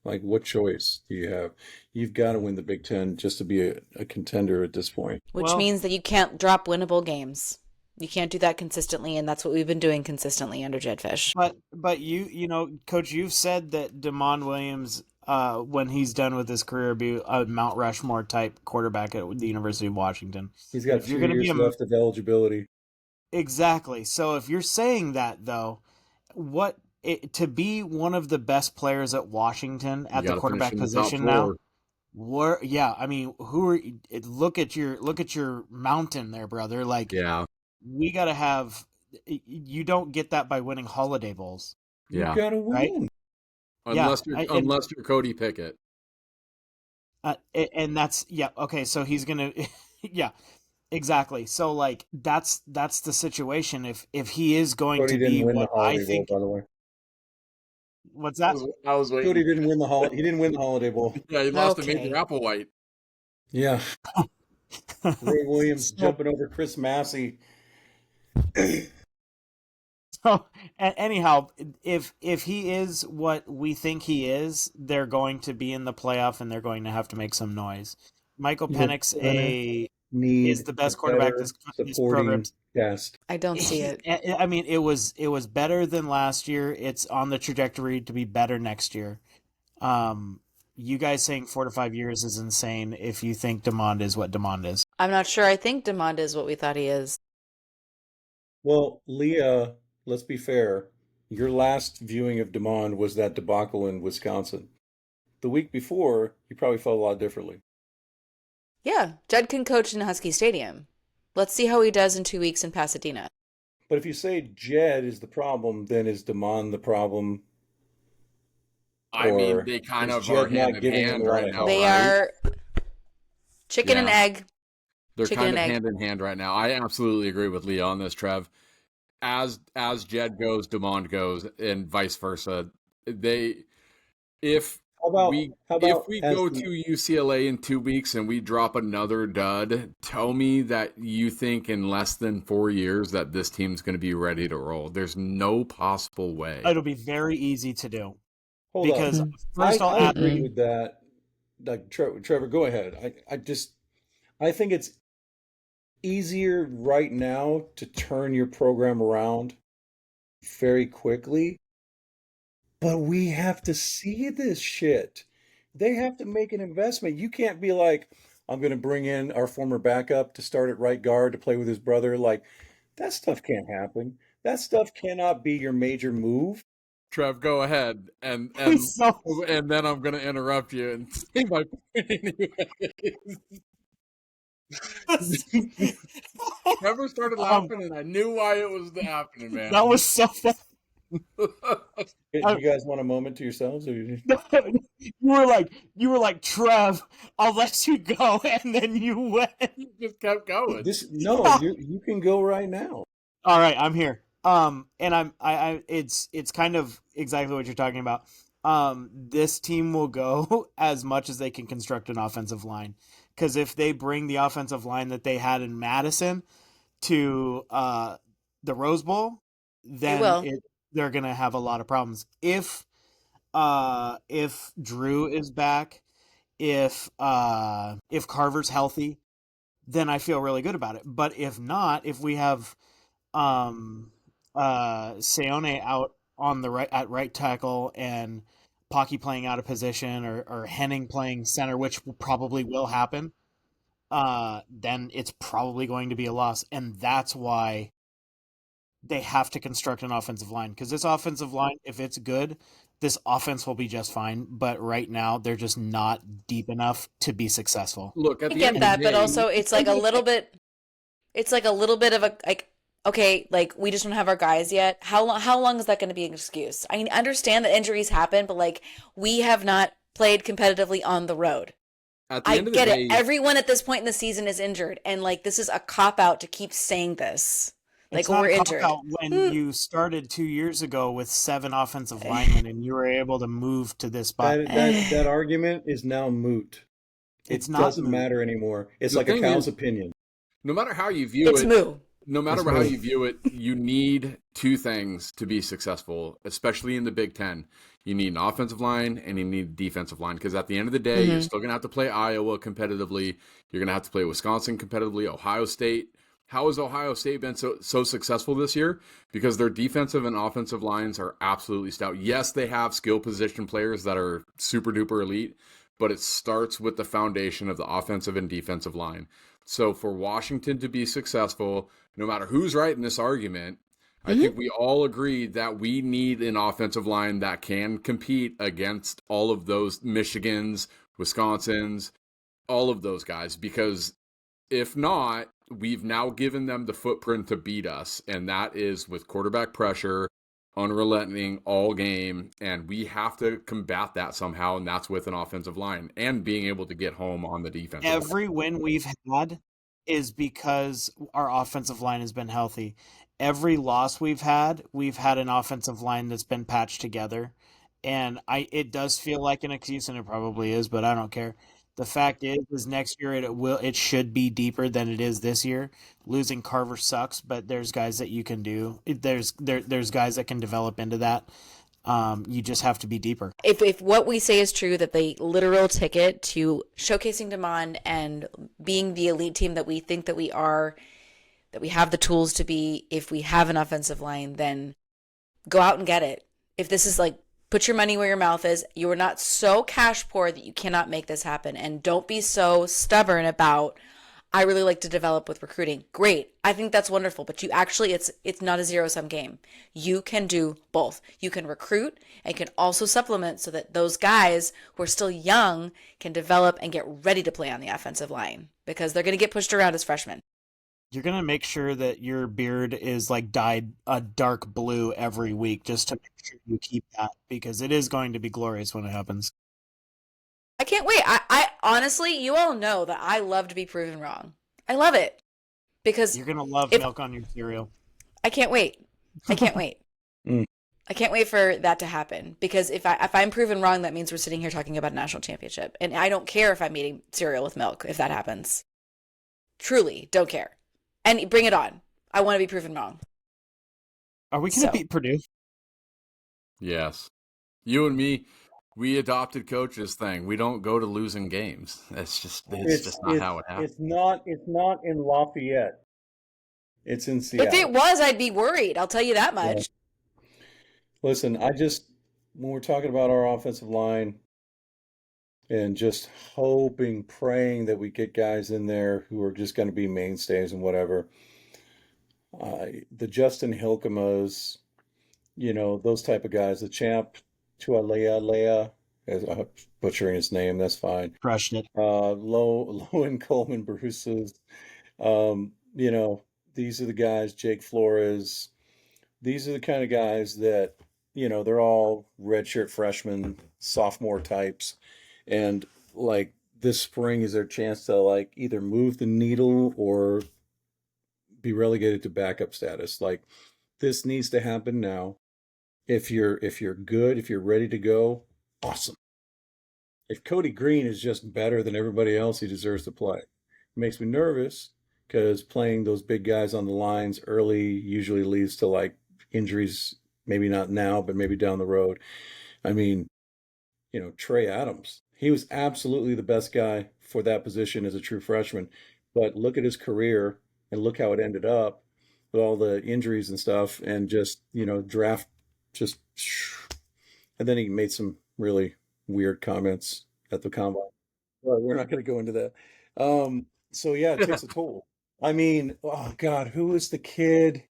like what choice do you have? You've got to win the Big Ten just to be a contender at this point. Which Well- means that you can't drop winnable games. You can't do that consistently, and that's what we've been doing consistently under Jedd Fisch. But you know, Coach, you've said that DeMond Williams, when he's done with his career, be a Mount Rushmore type quarterback at the University of Washington. He's got If you're 2 gonna be years a- left of eligibility. Exactly. So if you're saying that, though, to be one of the best players at Washington at You the gotta quarterback finish in the top position now, four. I mean, look at your mountain there, brother. Like, Yeah, we got to have. You don't get that by winning Holiday Bowls. You've yeah. got to win. Right? Unless Yeah, you're unless you're Cody Pickett. And that's okay. So he's gonna, yeah, exactly. So like that's the situation. If he is going Cody to didn't be win the what I Holiday think, Bowl, by the way. what's that? I was waiting. Cody didn't win the Holiday. He didn't win the Holiday Bowl. Yeah, he lost to Okay. Major Applewhite. Yeah, Ray Williams So- jumping over Chris Massey. So anyhow, if he is what we think he is, they're going to be in the playoff and they're going to have to make some noise. Michael You're Penix gonna Need is the best a quarterback better this supporting program's. cast. I don't see it. I mean, it was better than last year. It's on the trajectory to be better next year. You guys saying 4 to 5 years is insane if you think DeMond is what DeMond is. I'm not sure. I think DeMond is what we thought he is. Well, Leah, let's be fair. Your last viewing of DeMond was that debacle in Wisconsin. The week before, you probably felt a lot differently. Yeah, Jedd can coach in Husky Stadium. Let's see how he does in 2 weeks in Pasadena. But if you say Jedd is the problem, then is DeMond the problem? I Or mean, they kind is of are Jedd not hand in giving him hand a lot right of now. help? They right? are chicken and Yeah. egg. They're chicken kind of and egg. hand in hand right now. I absolutely agree with Leah on this, Trev. As Jedd goes, DeMond goes, and vice versa. If How about we as go the- to UCLA in 2 weeks and we drop another dud, tell me that you think in less than 4 years that this team's going to be ready to roll. There's no possible way. It'll be very easy to do Hold because up. first I'll I add. agree with that. Like Trevor, go ahead. I think it's easier right now to turn your program around very quickly, but we have to see this shit. They have to make an investment. You can't be like, I'm going to bring in our former backup to start at right guard to play with his brother. Like, that stuff can't happen. That stuff cannot be your major move. Trev, go ahead, and So then I'm gonna interrupt you and say my point anyway. Trevor started laughing, and I knew why it was happening, man. that was so fun. Do you guys want a moment to yourselves? Or You were like, Trev, I'll let you go, and then you went. You just kept going. no, you can go right now. All right, I'm here. And it's kind of exactly what you're talking about. This team will go as much as they can construct an offensive line, because if they bring the offensive line that they had in Madison to the Rose Bowl, then they're gonna have a lot of problems. If Drew is back, if Carver's healthy, then I feel really good about it. But if not, if we have Seone out on the right at right tackle and Pocky playing out of position, or Henning playing center, which probably will happen, then it's probably going to be a loss. And that's why they have to construct an offensive line, because this offensive line, if it's good, this offense will be just fine. But right now, they're just not deep enough to be successful. Look, at I the get end of that, the but day, also it's like a little bit. It's like a little bit of a like. Okay, like we just don't have our guys yet. How long is that going to be an excuse? I understand that injuries happen, but like we have not played competitively on the road. at the I end of the get it. day, Everyone at this point in the season is injured, and like this is a cop out to keep saying this. Like It's not we're a injured. cop-out when you started 2 years ago with 7 offensive linemen and you were able to move to this spot. That argument is now moot. It's It not doesn't moot. matter anymore. It's The like a thing cow's is- opinion. no matter how you view It's it, moo. no matter It's how moving. you view it, you need two things to be successful, especially in the Big Ten. You need an offensive line and you need a defensive line, because at the end of the day, you're still going to have to play Iowa competitively. You're going to have to play Wisconsin competitively, Ohio State. How has Ohio State been so successful this year? Because their defensive and offensive lines are absolutely stout. Yes, they have skill position players that are super duper elite, but it starts with the foundation of the offensive and defensive line. So for Washington to be successful, no matter who's right in this argument, I think we all agree that we need an offensive line that can compete against all of those Michigans, Wisconsins, all of those guys, because if not, we've now given them the footprint to beat us, and that is with quarterback pressure, unrelenting all game, and we have to combat that somehow, and that's with an offensive line and being able to get home on the defense. Every win we've had is because our offensive line has been healthy. Every loss we've had an offensive line that's been patched together. And it does feel like an excuse, and it probably is, but I don't care. The fact is next year it should be deeper than it is this year. Losing Carver sucks, but there's guys that you can do. There's guys that can develop into that. You just have to be deeper. If what we say is true, that the literal ticket to showcasing Damon and being the elite team that we think that we are, that we have the tools to be, if we have an offensive line, then go out and get it. If this is like, put your money where your mouth is. You are not so cash poor that you cannot make this happen. And don't be so stubborn about, I really like to develop with recruiting. Great. I think that's wonderful. But you actually, it's not a zero-sum game. You can do both. You can recruit and can also supplement so that those guys who are still young can develop and get ready to play on the offensive line, because they're going to get pushed around as freshmen. You're going to make sure that your beard is like dyed a dark blue every week just to make sure you keep that, because it is going to be glorious when it happens. I can't wait. I honestly, you all know that I love to be proven wrong. I love it because You're going to love milk on your cereal. I can't wait. I can't wait. Mm. I can't wait for that to happen, because if I'm proven wrong, that means we're sitting here talking about a national championship. And I don't care if I'm eating cereal with milk if that happens. Truly, don't care. And bring it on. I want to be proven wrong. Are we going to So- beat Purdue? Yes. You and me, We adopted coach's thing. We don't go to losing games. It's just not how it happens. It's not in Lafayette. It's in If it Seattle. was, I'd be worried. I'll tell you that Yeah. much. Listen, when we're talking about our offensive line and just hoping, praying that we get guys in there who are just going to be mainstays and whatever, the Justin Hilkemas, those type of guys, the champ Leah, I'm butchering his name, that's fine. Crushed it. Low and Coleman Bruce's, these are the guys, Jake Flores. These are the kind of guys that, they're all redshirt freshmen, sophomore types. And like this spring is their chance to like either move the needle or be relegated to backup status. Like this needs to happen now. If you're good, if you're ready to go, awesome. If Cody Green is just better than everybody else, he deserves to play. It makes me nervous because playing those big guys on the lines early usually leads to like injuries, maybe not now, but maybe down the road. I mean, Trey Adams, he was absolutely the best guy for that position as a true freshman. But look at his career and look how it ended up with all the injuries and stuff and just, draft just, and then he made some really weird comments at the combine. Well, we're not going to go into that. So yeah, it takes a toll. I mean, oh God, who was the kid?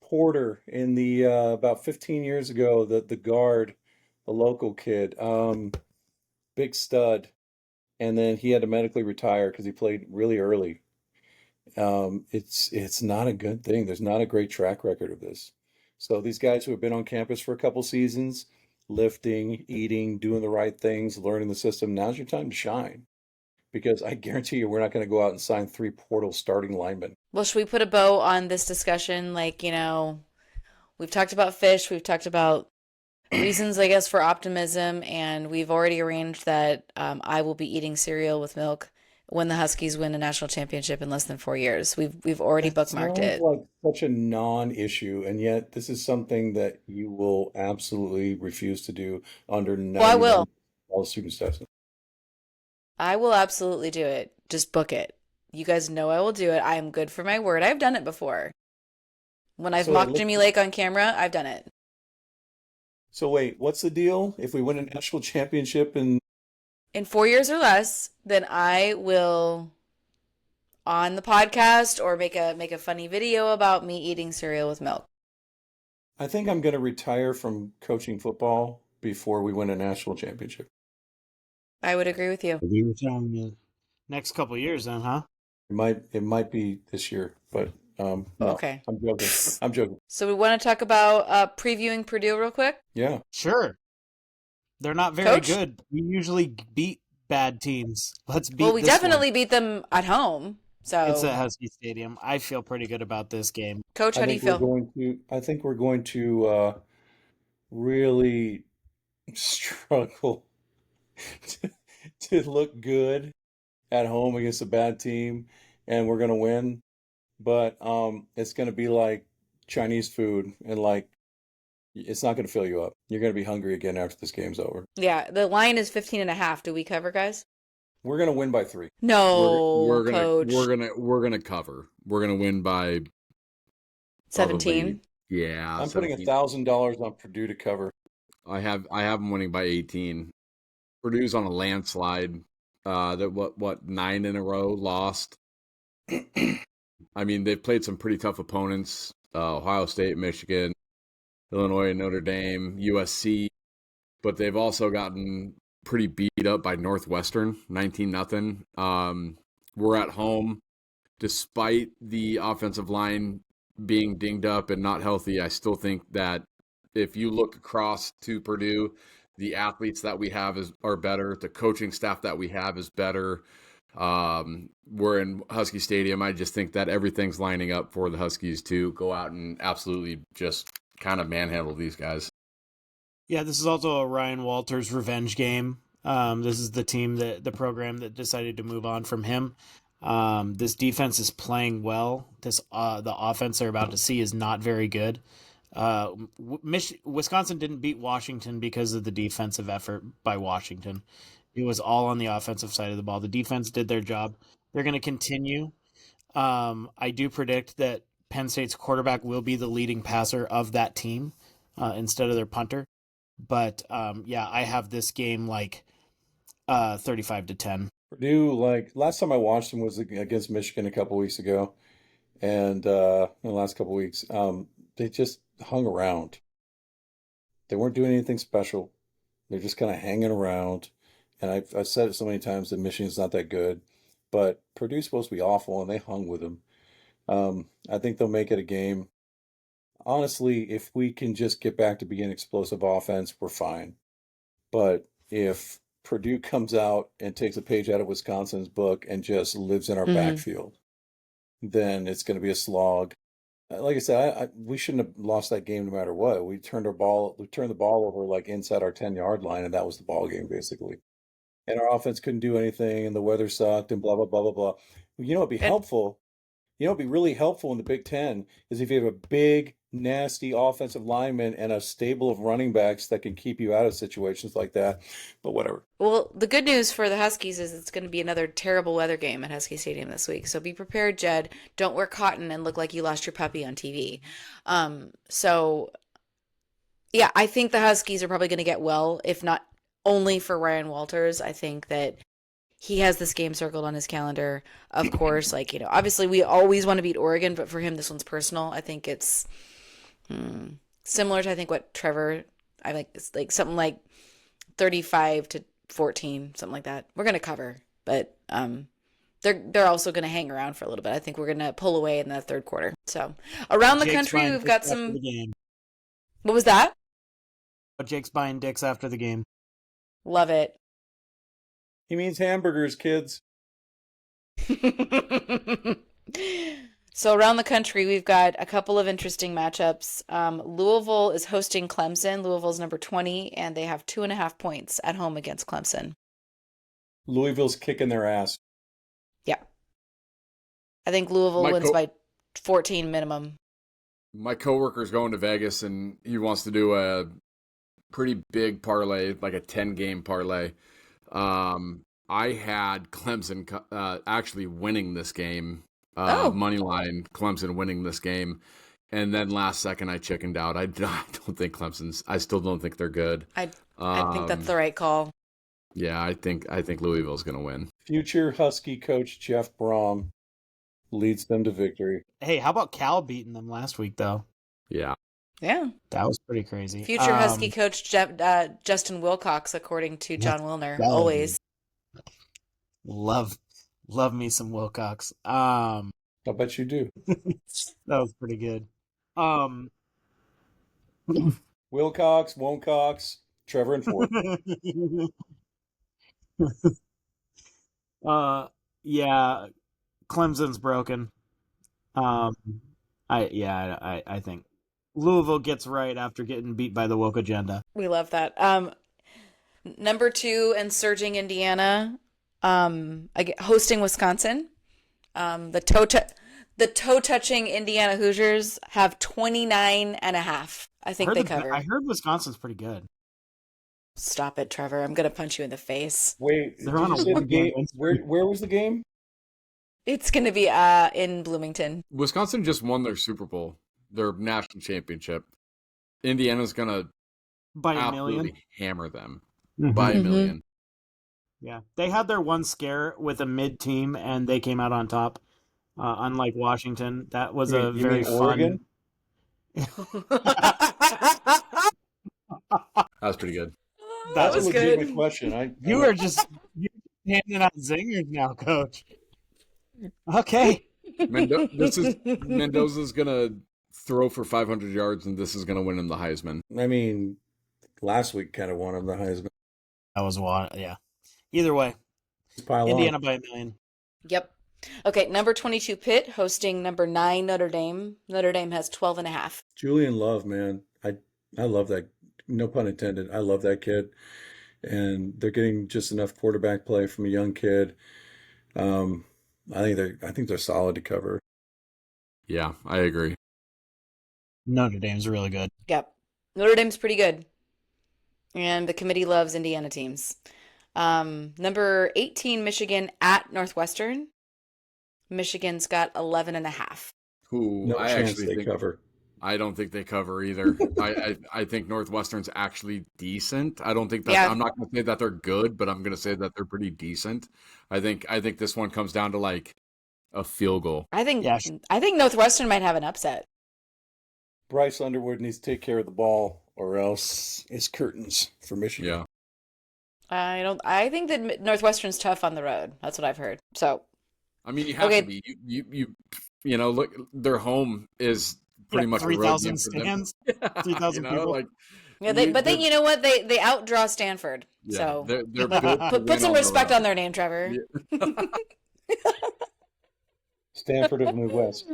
Porter in the about 15 years ago, the guard, the local kid, big stud, and then he had to medically retire because he played really early. It's not a good thing. There's not a great track record of this. So these guys who have been on campus for a couple seasons, lifting, eating, doing the right things, learning the system, now's your time to shine. Because I guarantee you we're not going to go out and sign 3 portal starting linemen. Well, should we put a bow on this discussion? Like, we've talked about Fisch, we've talked about reasons, I guess, for optimism, and we've already arranged that I will be eating cereal with milk when the Huskies win a national championship in less than 4 years. We've already bookmarked it. Sounds like such a non-issue, and yet this is something that you will absolutely refuse to do under Well, I will. 99 all student sessions. I will absolutely do it. Just book it. You guys know I will do it. I am good for my word. I've done it before. When I've So mocked Jimmy Lake on camera, I've done it. So wait, what's the deal? If we win a national championship and In 4 years or less, then I will on the podcast or make a funny video about me eating cereal with milk. I think I'm going to retire from coaching football before we win a national championship. I would agree with you. We were telling you next couple of years, then, huh? It might be this year, but no, Okay. I'm joking. I'm joking. So we want to talk about previewing Purdue real quick? Yeah. Sure. They're not very Coach? good. We usually beat bad teams. Let's beat Well, we this definitely one. beat them at home. So It's at Husky Stadium. I feel pretty good about this game. Coach, how do you feel? I think we're going to really struggle to, to look good at home against a bad team, and we're going to win. But it's going to be like Chinese food, and like it's not going to fill you up. You're going to be hungry again after this game's over. Yeah, the line is 15.5. Do we cover, guys? We're going to win by 3. No, we're gonna Coach. we're gonna cover. We're gonna win by 17. yeah. I'm putting 17. $1,000 on Purdue to cover. I have them winning by 18. Purdue's on a landslide. That what 9 in a row lost. I mean, they've played some pretty tough opponents: Ohio State, Michigan, Illinois, Notre Dame, USC, but they've also gotten pretty beat up by Northwestern, 19-0. We're at home, despite the offensive line being dinged up and not healthy. I still think that if you look across to Purdue, the athletes that we have are better. The coaching staff that we have is better. We're in Husky Stadium. I just think that everything's lining up for the Huskies to go out and absolutely just kind of manhandle these guys. Yeah, this is also a Ryan Walters revenge game. This is the program that decided to move on from him. This defense is playing well. The offense they're about to see is not very good. Wisconsin didn't beat Washington because of the defensive effort by Washington. It was all on the offensive side of the ball. The defense did their job. They're going to continue. I do predict that Penn State's quarterback will be the leading passer of that team instead of their punter. But yeah, I have this game like 35-10. Purdue, like last time I watched them was against Michigan a couple weeks ago, and in the last couple weeks, they just hung around. They weren't doing anything special. They're just kind of hanging around. And I've said it so many times that Michigan's not that good, but Purdue's supposed to be awful, and they hung with them. I think they'll make it a game. Honestly, if we can just get back to being explosive offense, we're fine. But if Purdue comes out and takes a page out of Wisconsin's book and just lives in our backfield, then it's going to be a slog. Like I said, we shouldn't have lost that game no matter what. We turned the ball over like inside our 10-yard line, and that was the ball game basically. And our offense couldn't do anything, and the weather sucked, and blah blah blah blah blah. You know, it'd be helpful. You know, it'd be really helpful in the Big Ten is if you have a big, nasty offensive lineman and a stable of running backs that can keep you out of situations like that. But whatever. Well, the good news for the Huskies is it's going to be another terrible weather game at Husky Stadium this week. So be prepared, Jedd. Don't wear cotton and look like you lost your puppy on TV. So, yeah, I think the Huskies are probably going to get well, if not only for Ryan Walters. I think that he has this game circled on his calendar. Of course, like, you know, obviously we always want to beat Oregon, but for him, this one's personal. I think it's similar to, I think, what Trevor, I like, it's like something like 35-14, something like that. We're going to cover, but they're also going to hang around for a little bit. I think we're going to pull away in the third quarter. So around the country, we've got some. What was that? Jake's buying dicks after the game. Love it. He means hamburgers, kids. So around the country, we've got a couple of interesting matchups. Louisville is hosting Clemson. Louisville's number 20, and they have 2.5 points at home against Clemson. Louisville's kicking their ass. Yeah. I think Louisville wins by 14 minimum. My coworker's going to Vegas, and he wants to do a pretty big parlay, like a 10-game parlay. I had Clemson actually winning this game. Money line Clemson winning this game, and then last second I chickened out. I don't think I still don't think they're good. I think that's the right call. Yeah, I think Louisville's going to win. Future Husky coach Jeff Brom leads them to victory. Hey, how about Cal beating them last week though? Yeah, that was pretty crazy. Future Husky coach Justin Wilcox, according to John Wilner, always. Love me some Wilcox. I bet you do. That was pretty good. Wilcox, Woncox, Trevor and Ford. Yeah, Clemson's broken. I think Louisville gets right after getting beat by the woke agenda. We love that. Number 2 and surging Indiana. Hosting Wisconsin. The toe-touching Indiana Hoosiers have 29.5. I think they cover. I heard Wisconsin's pretty good. Stop it, Trevor. I'm going to punch you in the face. Wait, they're on a game. Where was the game? It's going to be in Bloomington. Wisconsin just won their Super Bowl, their national championship. Indiana's going to by absolutely a million hammer them by a million. Yeah, they had their one scare with a mid team, and they came out on top. Unlike Washington, that was a very fun. Oregon? That was pretty good. That was a good. legitimate question. You are just handing out zingers now, Coach. Okay. Mendoza's gonna throw for 500 yards, and this is gonna win him the Heisman. I mean, last week kind of won him the Heisman. That was one, yeah. Either way, Indiana by a million. Yep. Okay, number 22 Pitt hosting number 9 Notre Dame. Notre Dame has 12.5. Julian Love, man, I love that. No pun intended. I love that kid, and they're getting just enough quarterback play from a young kid. I think they're solid to cover. Yeah, I agree. Notre Dame's really good. Yep. Notre Dame's pretty good. And the committee loves Indiana teams. Number 18, Michigan at Northwestern. Michigan's got 11.5. Who No I chance actually they think cover. I don't think they cover either. I think Northwestern's actually decent. I don't think that Yeah. I'm not going to say that they're good, but I'm going to say that they're pretty decent. I think this one comes down to like a field goal. I think Yeah. Northwestern might have an upset. Bryce Underwood needs to take care of the ball, or else it's curtains for Michigan. Yeah. I think that Northwestern's tough on the road. That's what I've heard. So, I mean, you have Okay. to be. You know, look, their home is pretty much a road 3,000 game for them. stands, 3,000 people. Like yeah, you know what? They outdraw Stanford. yeah, So they're built to put win some on the respect road. on their name, Trevor. Yeah. Stanford of the Midwest.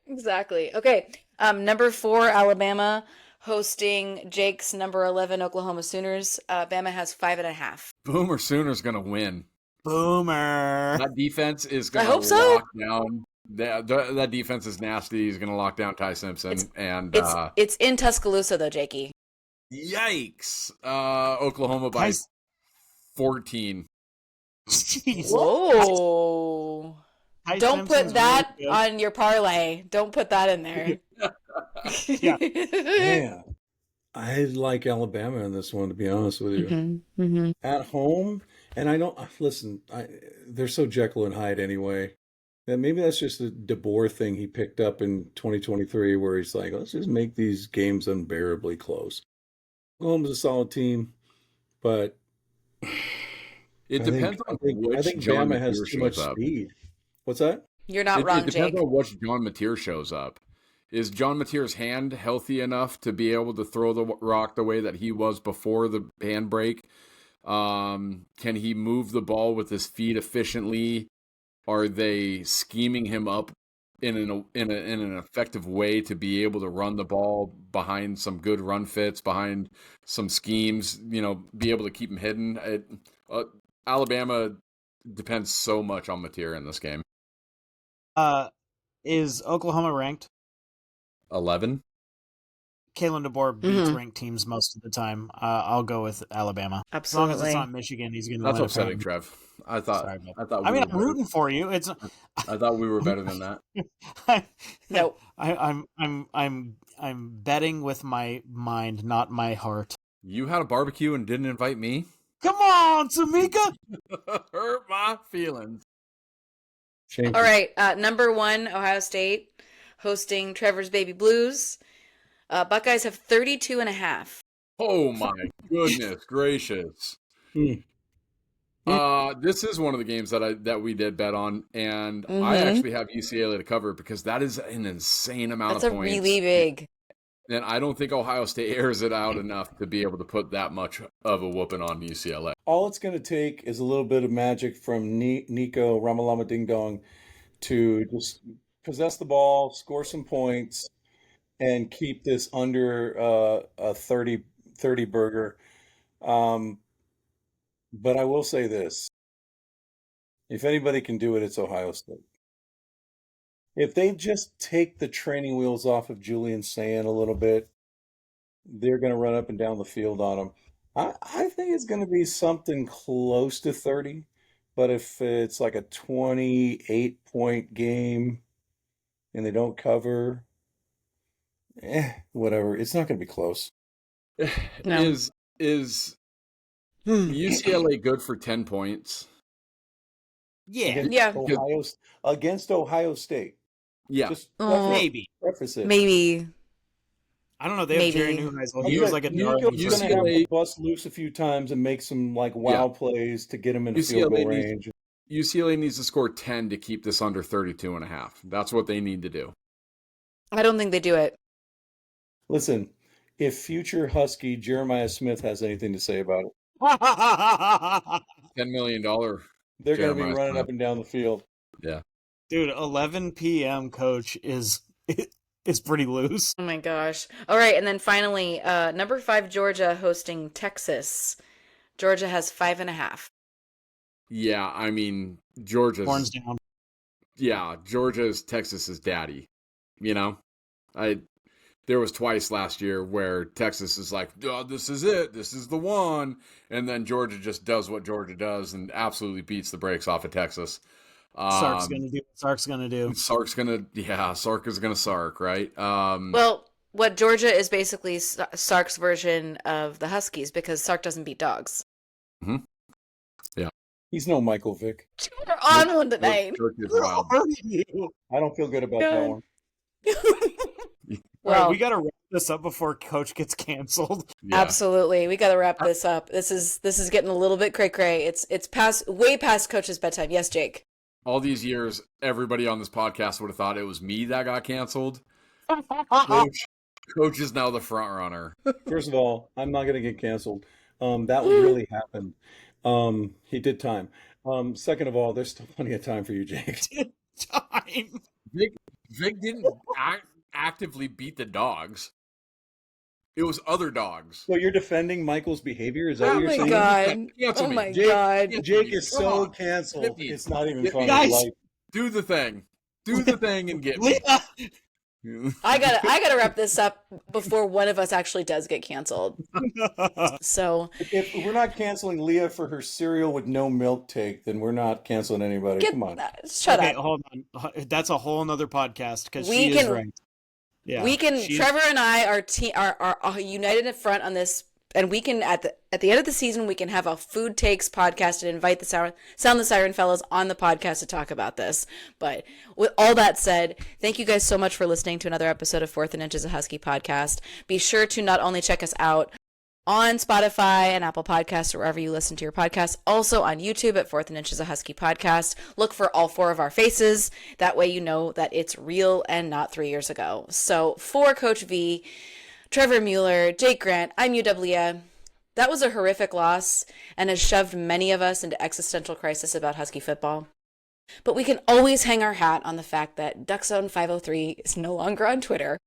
Exactly. Okay. Number 4, Alabama hosting Jake's number 11, Oklahoma Sooners. Bama has 5.5. Boomer Sooners going to win. Boomer. That defense is I going hope to so. lock down. That defense is nasty. He's going to lock down Ty Simpson. It's in Tuscaloosa though, Jakey. Yikes! Oklahoma by 14. Jeez. Whoa. Ty Don't Simpson's put that really good. on your parlay. Don't put that in there. Yeah. Man, I like Alabama in this one, to be honest with you. At home, and I don't listen. They're so Jekyll and Hyde anyway. That maybe that's just a DeBoer thing he picked up in 2023, where he's like, let's just make these games unbearably close. Oklahoma's a solid team, but It depends on I which think John Bama has Mateer too much shows up. speed. What's that? You're not It wrong, depends Jake. on which John Mateer shows up. Is John Mateer's hand healthy enough to be able to throw the rock the way that he was before the handbrake? Can he move the ball with his feet efficiently? Are they scheming him up in an effective way to be able to run the ball behind some good run fits, behind some schemes? You know, be able to keep him hidden. Alabama depends so much on Mateer in this game. Is Oklahoma ranked? 11. Kalen DeBoer beats ranked teams most of the time. I'll go with Alabama. Absolutely. As long as it's not Michigan, he's going to That's win. upsetting, Trev. I thought. I'm rooting for you. It's. I thought we were better than that. Nope. I'm betting with my mind, not my heart. You had a barbecue and didn't invite me? Come on, Tamika. Hurt my feelings. Shameful. All right. Number 1, Ohio State hosting Trevor's Baby Blues. Buckeyes have 32.5. Oh my goodness gracious. This is one of the games that we did bet on, and I actually have UCLA to cover because that is an insane amount That's of a points. really big. And I don't think Ohio State airs it out enough to be able to put that much of a whooping on UCLA. All it's going to take is a little bit of magic from Nico Ramalama Ding Dong to just possess the ball, score some points, and keep this under a 30 burger. But I will say this. If anybody can do it, it's Ohio State. If they just take the training wheels off of Julian Sand a little bit, they're going to run up and down the field on them. I think it's going to be something close to 30, but if it's like a 28-point game and they don't cover, whatever. It's not going to be close. No. Is UCLA good for 10 points? Yeah, Against Ohio State. Yeah. Just maybe. preface it. Maybe. I don't know. They have Jerry Neuheisel. He was like a dog. He's going to have to bust loose a few times and make some like wow plays to get him in field goal range. UCLA needs to score 10 to keep this under 32.5. That's what they need to do. I don't think they do it. Listen, if future Husky Jeremiah Smith has anything to say about it, $10 million. They're going to be running up and down the field. Yeah. Dude, 11 p.m. coach is pretty loose. Oh my gosh. All right, and then finally, number 5 Georgia hosting Texas. Georgia has 5.5. Yeah, I mean Georgia's Horns down. Yeah, Georgia's Texas's daddy. You know, there was twice last year where Texas is like, oh, this is it. This is the one. And then Georgia just does what Georgia does and absolutely beats the brakes off of Texas. Sark's going to do what Sark's going to do. Sark is going to Sark, right? Well, what Georgia is basically Sark's version of the Huskies, because Sark doesn't beat dogs. Mm-hmm. Yeah. He's no Michael Vick. We're on one tonight. I don't feel good about that one. Well, right, we got to wrap this up before Coach gets canceled. Yeah. Absolutely, we got to wrap this up. This is getting a little bit cray cray. It's way past Coach's bedtime. Yes, Jake. All these years, everybody on this podcast would have thought it was me that got canceled. Coach is now the front runner. First of all, I'm not going to get canceled. That really happened. He did time. Second of all, there's still plenty of time for you, Jake. Time. Vic didn't actively beat the dogs. It was other dogs. So you're defending Michael's behavior? Is that what you're saying? Oh my God. Jake is so canceled. It's not even funny. Guys, do the thing. Do the thing and get me. I gotta wrap this up before one of us actually does get canceled. So if we're not canceling Leah for her cereal with no milk take, then we're not canceling anybody. Come on. Shut up. Hold on. That's a whole nother podcast because she is right. Yeah, Trevor and I are united in front on this, and we can at the end of the season we can have a food takes podcast and invite the Sound the Siren fellows on the podcast to talk about this. But with all that said, thank you guys so much for listening to another episode of 4th and Inches a Husky podcast. Be sure to not only check us out on Spotify and Apple Podcasts or wherever you listen to your podcasts, also on YouTube at 4th and Inches a Husky podcast. Look for all 4 of our faces. That way you know that it's real and not 3 years ago. So for Coach V, Trevor Mueller, Jake Grant, I'm Leah. That was a horrific loss and has shoved many of us into existential crisis about Husky football. But we can always hang our hat on the fact that DuckZone 503 is no longer on Twitter.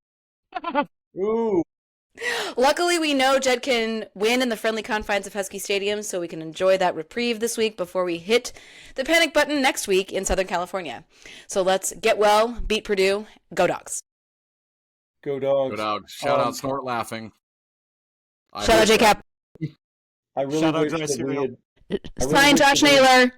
Ooh. Luckily, we know Jedd can win in the friendly confines of Husky Stadium, so we can enjoy that reprieve this week before we hit the panic button next week in Southern California. So let's get well, beat Purdue, go Dogs. Go Dogs. Go Dogs. Shout out Snort Laughing. Shout out J-Cap. I really wish that we had... Sign Josh Naylor.